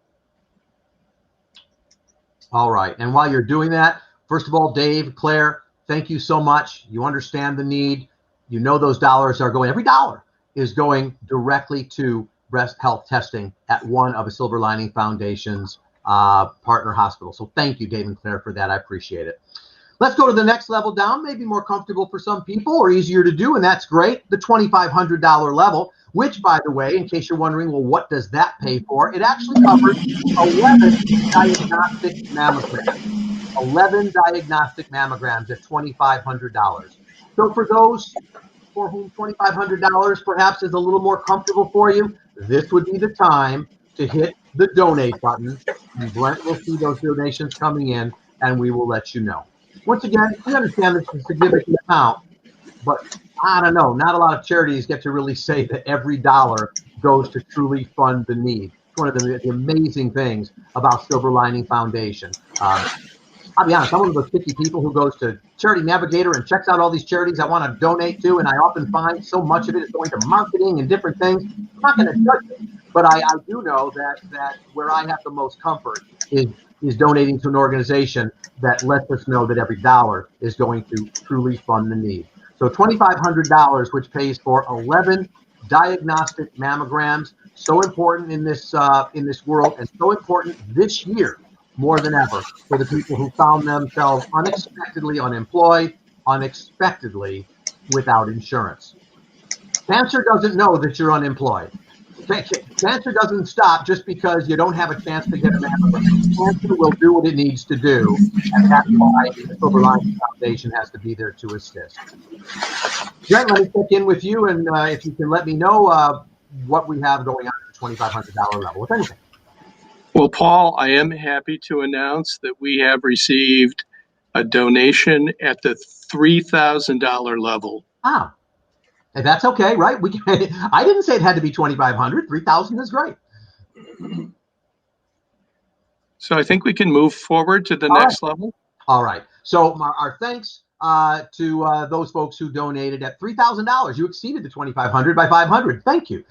All right. And while you're doing that, first of all, Dave, Claire, thank you so much. You understand the need. You know those dollars are going, every dollar is going directly to breast health testing at one of a Silver Lining Foundation's partner hospitals. So thank you, Dave and Claire, for that. I appreciate it. Let's go to the next level down, maybe more comfortable for some people or easier to do, and that's great, the $2,500 level, which, by the way, in case you're wondering, well, what does that pay for? It actually covers 11 diagnostic mammograms. 11 diagnostic mammograms at $2,500. So for those for whom $2,500 perhaps is a little more comfortable for you, this would be the time to hit the donate button, and Brent will see those donations coming in, and we will let you know. Once again, we understand this is a significant amount, but I don't know, not a lot of charities get to really say that every dollar goes to truly fund the need. It's one of the amazing things about Silver Lining Foundation. I'll be honest, I'm one of those picky people who goes to Charity Navigator and checks out all these charities I want to donate to, and I often find so much of it is going to marketing and different things. I'm not going to judge it, but I do know that where I have the most comfort is donating to an organization that lets us know that every dollar is going to truly fund the need. So $2,500, which pays for 11 diagnostic mammograms, so important in this world, and so important this year more than ever for the people who found themselves unexpectedly unemployed, unexpectedly without insurance. Cancer doesn't know that you're unemployed. Cancer doesn't stop just because you don't have a chance to get a mammogram. Cancer will do what it needs to do, and that's why the Silver Lining Foundation has to be there to assist. Brent, let me check in with you, and if you can let me know what we have going on at the $2,500 level, if anything. Well, Paul, I am happy to announce that we have received a donation at the $3,000 level. Ah, and that's okay, right? I didn't say it had to be $2,500. $3,000 is great. So I think we can move forward to the next level. All right. So our thanks to those folks who donated at $3,000. You exceeded the $2,500 by 500. Thank you.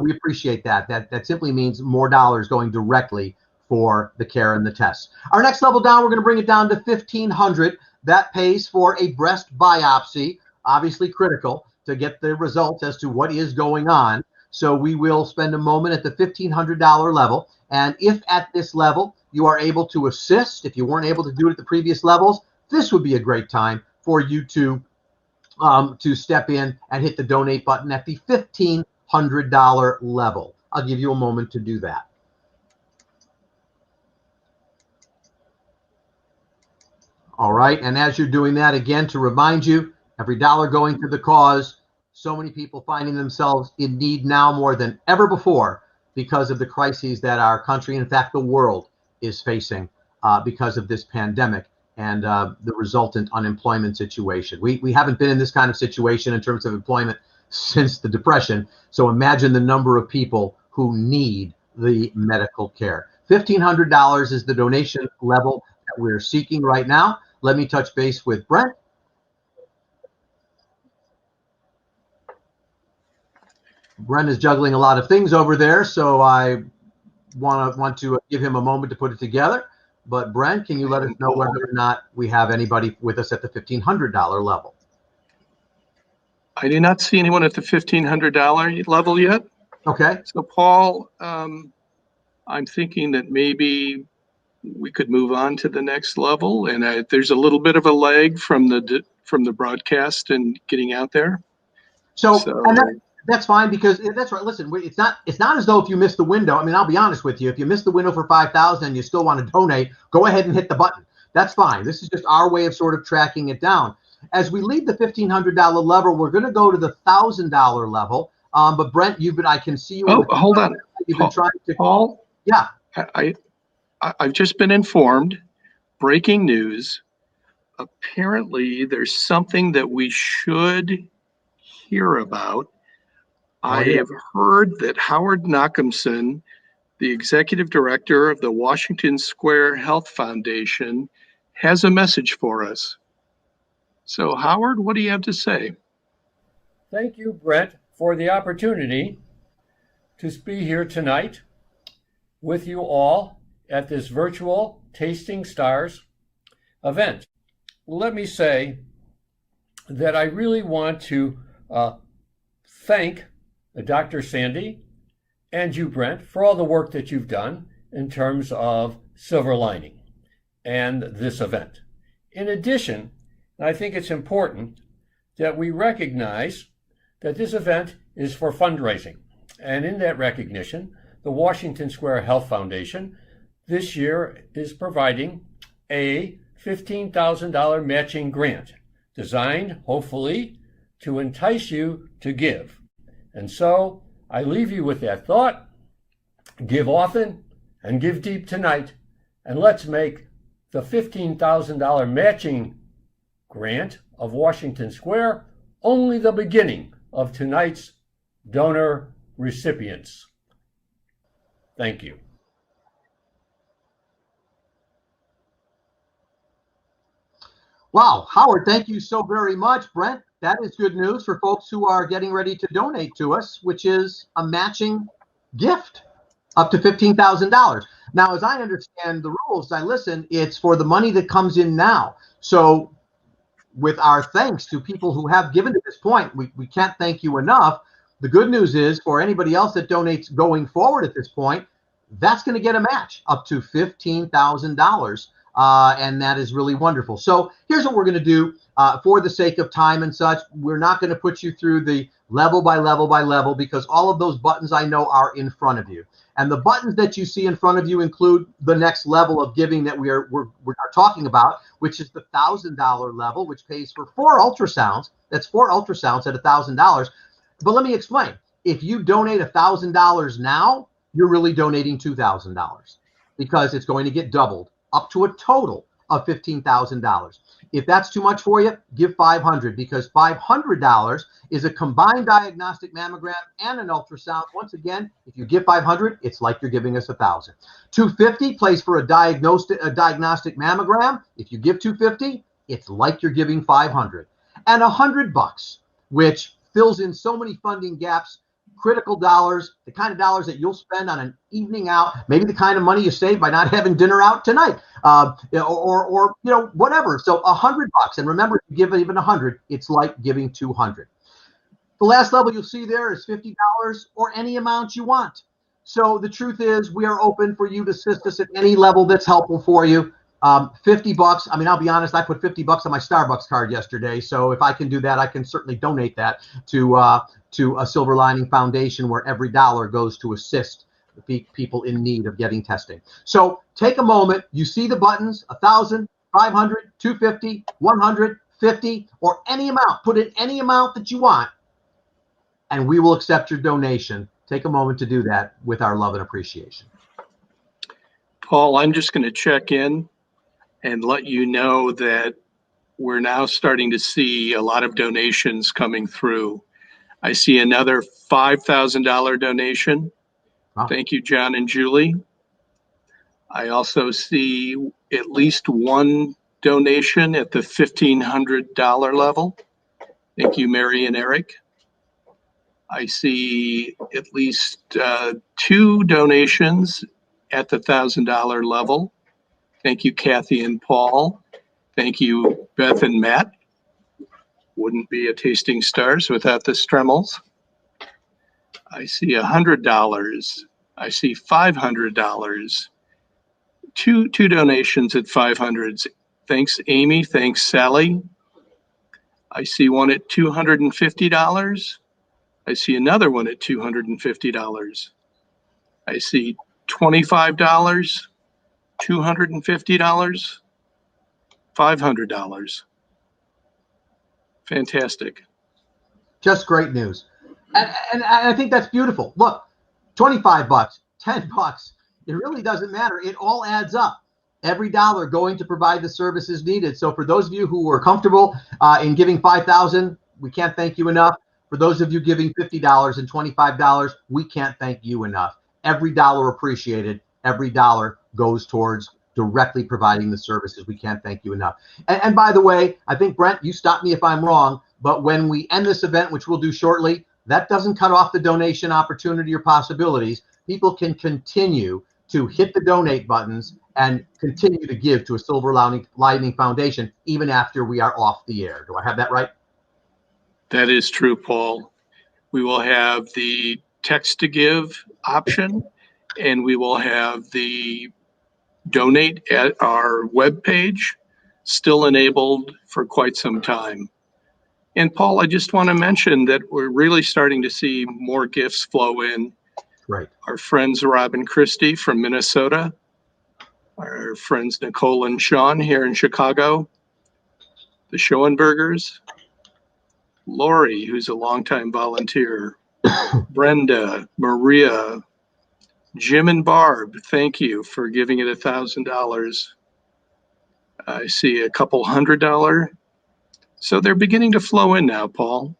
We appreciate that. That simply means more dollars going directly for the care and the tests. Our next level down, we're going to bring it down to $1,500. That pays for a breast biopsy, obviously critical to get the results as to what is going on. So we will spend a moment at the $1,500 level. And if at this level you are able to assist, if you weren't able to do it at the previous levels, this would be a great time for you to step in and hit the donate button at the $1,500 level. I'll give you a moment to do that. All right, and as you're doing that, again, to remind you, every dollar going to the cause, so many people finding themselves in need now more than ever before because of the crises that our country, in fact, the world is facing because of this pandemic and the resultant unemployment situation. We haven't been in this kind of situation in terms of employment since the Depression, so imagine the number of people who need the medical care. $1,500 is the donation level that we're seeking right now. Let me touch base with Brent. Brent is juggling a lot of things over there, so I want to give him a moment to put it together. But Brent, can you let us know whether or not we have anybody with us at the $1,500 level? I do not see anyone at the $1,500 level yet. Okay. So Paul, I'm thinking that maybe we could move on to the next level, and there's a little bit of a lag from the broadcast and getting out there. So and that's fine, because that's right. Listen, it's not as though if you missed the window. I mean, I'll be honest with you. If you missed the window for 5,000 and you still want to donate, go ahead and hit the button. That's fine. This is just our way of sort of tracking it down. As we leave the $1,500 level, we're going to go to the $1,000 level. But Brent, I can see you. Oh, hold on. You've been trying to. Paul. Yeah. I've just been informed, breaking news, apparently there's something that we should hear about. I have heard that Howard Nachumson, the executive director of the Washington Square Health Foundation, has a message for us. So Howard, what do you have to say? Thank you, Brent, for the opportunity to be here tonight with you all at this virtual Tasting Stars event. Let me say that I really want to thank Dr. Sandy and you, Brent, for all the work that you've done in terms of silver lining and this event. In addition, I think it's important that we recognize that this event is for fundraising. And in that recognition, the Washington Square Health Foundation this year is providing a $15,000 matching grant designed, hopefully, to entice you to give. And so I leave you with that thought. Give often and give deep tonight. And let's make the $15,000 matching grant of Washington Square only the beginning of tonight's donor recipients. Thank you. Wow, Howard, thank you so very much. Brent, that is good news for folks who are getting ready to donate to us, which is a matching gift up to $15,000. Now, as I understand the rules, I listen, it's for the money that comes in now. So with our thanks to people who have given to this point, we can't thank you enough. The good news is for anybody else that donates going forward at this point, that's going to get a match up to $15,000. And that is really wonderful. So here's what we're going to do for the sake of time and such. We're not going to put you through the level by level by level, because all of those buttons I know are in front of you. And the buttons that you see in front of you include the next level of giving that we're talking about, which is the $1,000 level, which pays for 4 ultrasounds. That's 4 ultrasounds at $1,000. But let me explain. If you donate $1,000 now, you're really donating $2,000, because it's going to get doubled up to a total of $15,000. If that's too much for you, give $500, because $500 is a combined diagnostic mammogram and an ultrasound. Once again, if you give $500, it's like you're giving us $1,000. $250 pays for a diagnostic mammogram. If you give $250, it's like you're giving 500. And $100, which fills in so many funding gaps, critical dollars, the kind of dollars that you'll spend on an evening out, maybe the kind of money you save by not having dinner out tonight, or whatever. So $100, and remember, if you give even 100, it's like giving 200. The last level you'll see there is $50 or any amount you want. So the truth is, we are open for you to assist us at any level that's helpful for you. $50. I mean, I'll be honest, I put $50 on my Starbucks card yesterday. So if I can do that, I can certainly donate that to a Silver Lining Foundation, where every dollar goes to assist the people in need of getting testing. So take a moment. You see the buttons: 1,000, 500, 250, 100, 50, or any amount. Put in any amount that you want, and we will accept your donation. Take a moment to do that with our love and appreciation. Paul, I'm just going to check in and let you know that we're now starting to see a lot of donations coming through. I see another $5,000 donation. Wow. Thank you, John and Julie. I also see at least one donation at the $1,500 level. Thank you, Mary and Eric. I see at least 2 donations at the $1,000 level. Thank you, Kathy and Paul. Thank you, Beth and Matt. Wouldn't be a Tasting Stars without the Stremmels. I see $100. I see $500. Two donations at 500s. Thanks, Amy. Thanks, Sally. I see one at $250. I see another one at $250. I see $25, $250, $500. Fantastic. Just great news. And I think that's beautiful. Look, $25, $10, it really doesn't matter. It all adds up. Every dollar going to provide the services needed. So for those of you who are comfortable in giving $5,000, we can't thank you enough. For those of you giving $50 and $25, we can't thank you enough. Every dollar appreciated. Every dollar goes towards directly providing the services. We can't thank you enough. And by the way, I think, Brent, you stop me if I'm wrong, but when we end this event, which we'll do shortly, that doesn't cut off the donation opportunity or possibilities. People can continue to hit the donate buttons and continue to give to a Silver Lining Foundation even after we are off the air. Do I have that right? That is true, Paul. We will have the text to give option, and we will have the donate at our webpage still enabled for quite some time. And Paul, I just want to mention that we're really starting to see more gifts flow in. Right. Our friends Rob and Christy from Minnesota, our friends Nicole and Sean here in Chicago, the Schoenbergers, Lori, who's a longtime volunteer, Brenda, Maria, Jim and Barb, thank you for giving it $1,000. I see a couple $100. So they're beginning to flow in now, Paul.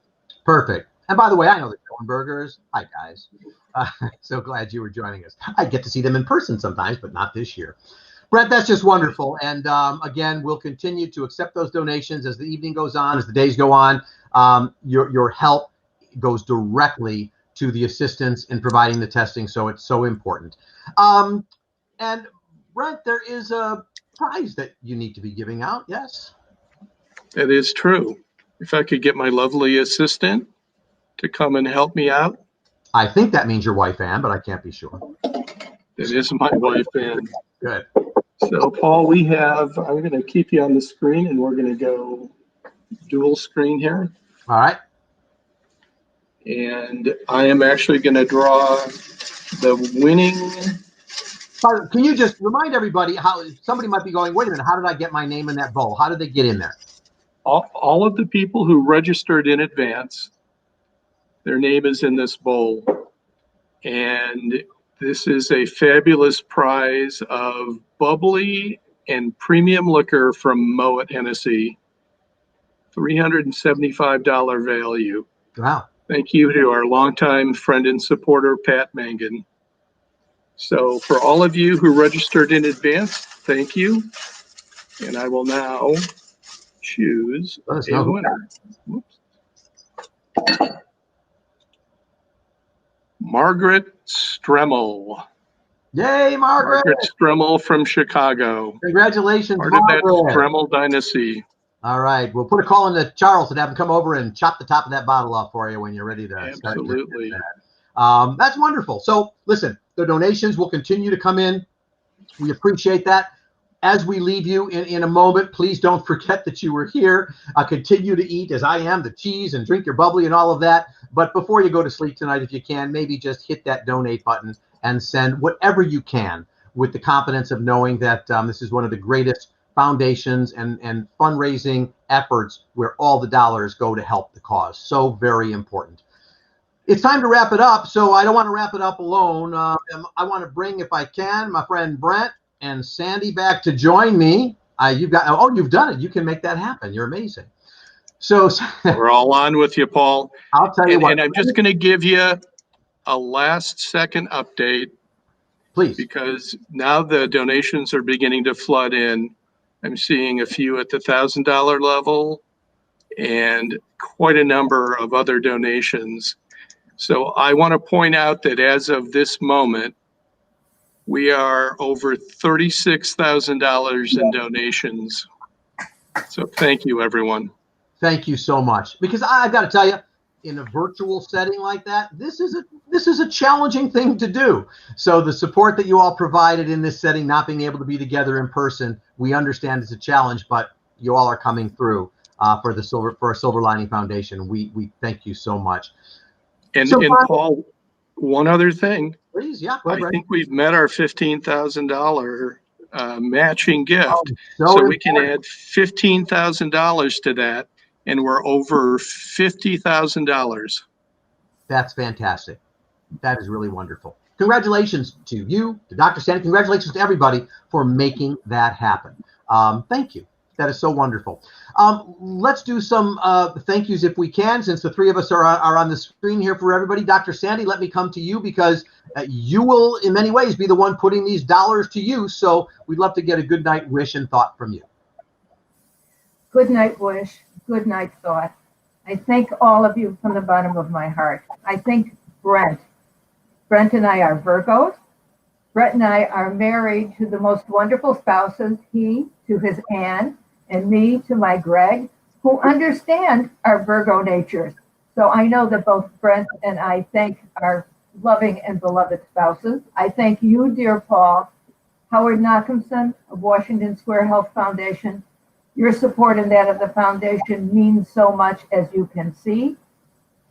Perfect. And by the way, I know the Schoenbergers. Hi, guys. So glad you were joining us. I get to see them in person sometimes, but not this year. Brett, that's just wonderful. And again, we'll continue to accept those donations as the evening goes on, as the days go on. Your help goes directly to the assistance in providing the testing, so it's so important. And Brent, there is a prize that you need to be giving out, yes? That is true. If I could get my lovely assistant to come and help me out. I think that means your wife, Ann, but I can't be sure. It is my wife, Ann. Good. So, Paul, I'm going to keep you on the screen, and we're going to go dual screen here. All right. And I am actually going to draw the winning. Can you just remind everybody how somebody might be going, wait a minute, how did I get my name in that bowl? How did they get in there? All of the people who registered in advance, their name is in this bowl. And this is a fabulous prize of bubbly and premium liquor from Moet Hennessy, $375 value. Wow. Thank you to our longtime friend and supporter, Pat Mangan. So for all of you who registered in advance, thank you. And I will now choose Let us a know who winner. Whoops. Margaret Stremmel. Yay, Margaret! Margaret Stremmel from Chicago. Congratulations, Part of that Margaret. Stremmel dynasty. All right, we'll put a call into Charles and have him come over and chop the top of that bottle off for you when you're ready to start drinking Absolutely. that. That's wonderful. So listen, the donations will continue to come in. We appreciate that. As we leave you in a moment, please don't forget that you were here. Continue to eat, as I am, the cheese and drink your bubbly and all of that. But before you go to sleep tonight, if you can, maybe just hit that donate button and send whatever you can with the confidence of knowing that this is one of the greatest foundations and fundraising efforts where all the dollars go to help the cause. So very important. It's time to wrap it up, so I don't want to wrap it up alone. I want to bring, if I can, my friend Brent and Sandy back to join me. You've done it. You can make that happen. You're amazing. So we're all on with you, Paul. I'll tell you what. And I'm just going to give you a last second update. Please. Because now the donations are beginning to flood in. I'm seeing a few at the $1,000 level and quite a number of other donations. So I want to point out that as of this moment, we are over $36,000 in donations. So thank you, everyone. Thank you so much. Because I've got to tell you, in a virtual setting like that, this is a challenging thing to do. So the support that you all provided in this setting, not being able to be together in person, we understand it's a challenge, but you all are coming through for a Silver Lining Foundation. We thank you so much. And Paul, one other thing. Please, yeah. I think we've met our $15,000 matching gift. So we can add $15,000 to that, and we're over $50,000. That's fantastic. That is really wonderful. Congratulations to you, to Dr. Sandy. Congratulations to everybody for making that happen. Thank you. That is so wonderful. Let's do some thank yous if we can, since the three of us are on the screen here for everybody. Dr. Sandy, let me come to you because you will, in many ways, be the one putting these dollars to use. So we'd love to get a good night wish and thought from you. Good night wish, good night thought. I thank all of you from the bottom of my heart. I thank Brent. Brent and I are Virgos. Brent and I are married to the most wonderful spouses, he to his Anne, and me to my Greg, who understand our Virgo natures. So I know that both Brent and I thank our loving and beloved spouses. I thank you, dear Paul, Howard Nachumson of Washington Square Health Foundation. Your support and that of the foundation means so much, as you can see.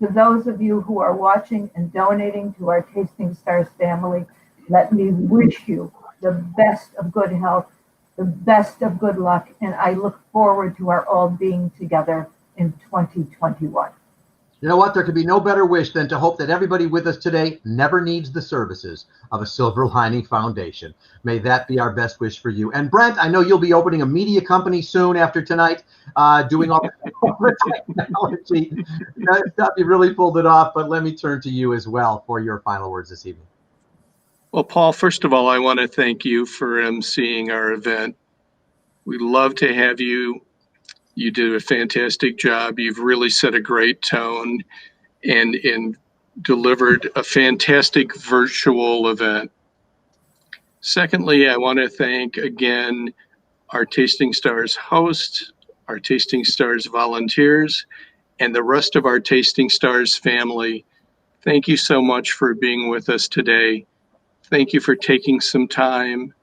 To those of you who are watching and donating to our Tasting Stars family, let me wish you the best of good health, the best of good luck, and I look forward to our all being together in 2021. You know what? There could be no better wish than to hope that everybody with us today never needs the services of a Silver Lining Foundation. May that be our best wish for you. And Brent, I know you'll be opening a media company soon after tonight, doing all the technology stuff. You really pulled it off, but let me turn to you as well for your final words this evening. Well, Paul, first of all, I want to thank you for emceeing our event. We'd love to have you. You did a fantastic job. You've really set a great tone and delivered a fantastic virtual event. Secondly, I want to thank again our Tasting Stars hosts, our Tasting Stars volunteers, and the rest of our Tasting Stars family. Thank you so much for being with us today. Thank you for taking some time.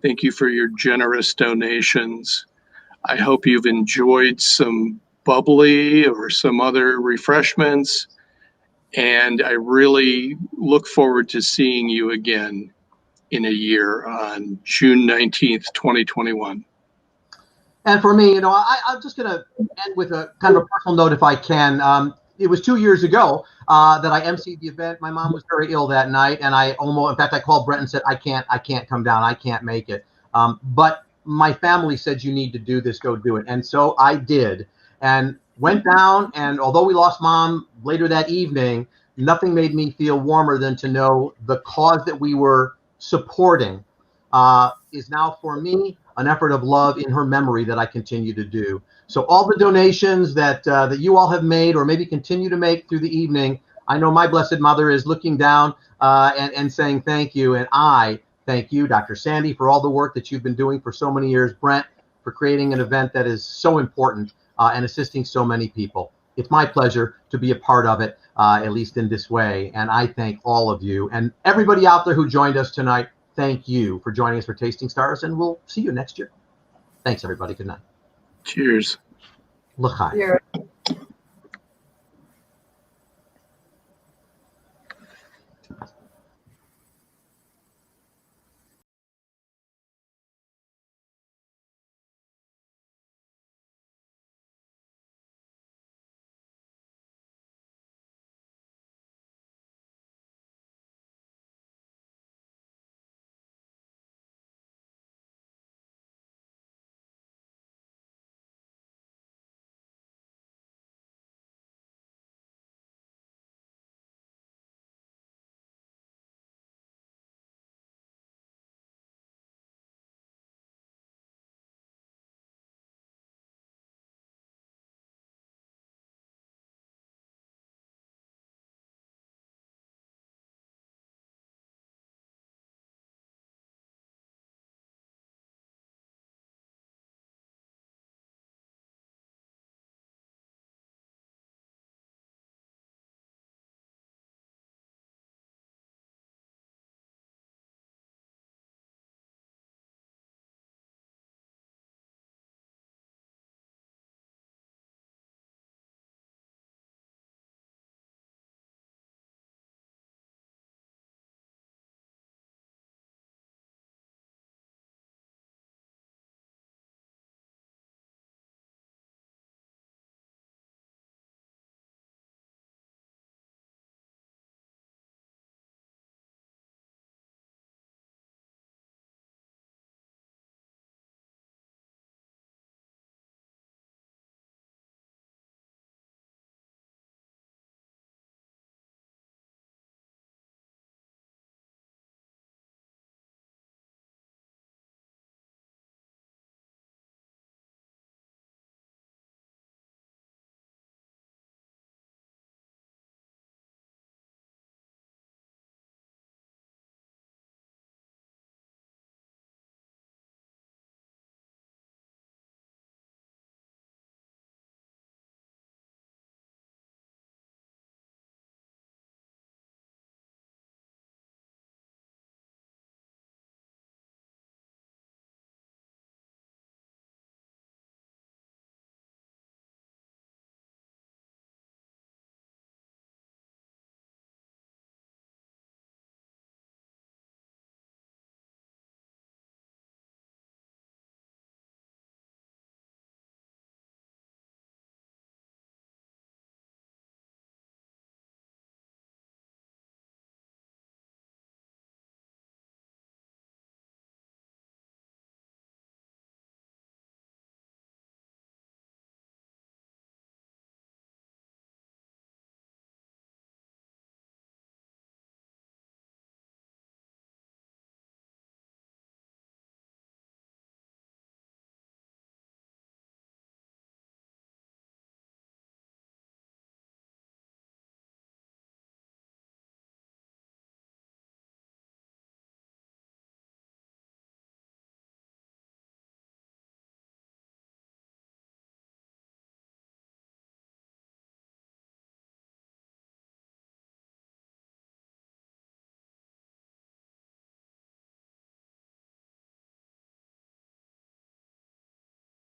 Thank you for your generous donations. I hope you've enjoyed some bubbly or some other refreshments. And I really look forward to seeing you again in a year on June 19th, 2021. And for me, I'm just going to end with a kind of a personal note if I can. It was 2 years ago that I emceed the event. My mom was very ill that night, and I called Brent and said, I can't come down. I can't make it. But my family said, you need to do this, go do it. And so I did and went down. And although we lost Mom later that evening, nothing made me feel warmer than to know the cause that we were supporting is now for me an effort of love in her memory that I continue to do. So all the donations that you all have made or maybe continue to make through the evening, I know my Blessed Mother is looking down and saying thank you. And I thank you, Dr. Sandy, for all the work that you've been doing for so many years. Brent, for creating an event that is so important and assisting so many people. It's my pleasure to be a part of it, at least in this way. And I thank all of you and everybody out there who joined us tonight. Thank you for joining us for Tasting Stars, and we'll see you next year. Thanks, everybody. Good night. Cheers. L'chaim. Here.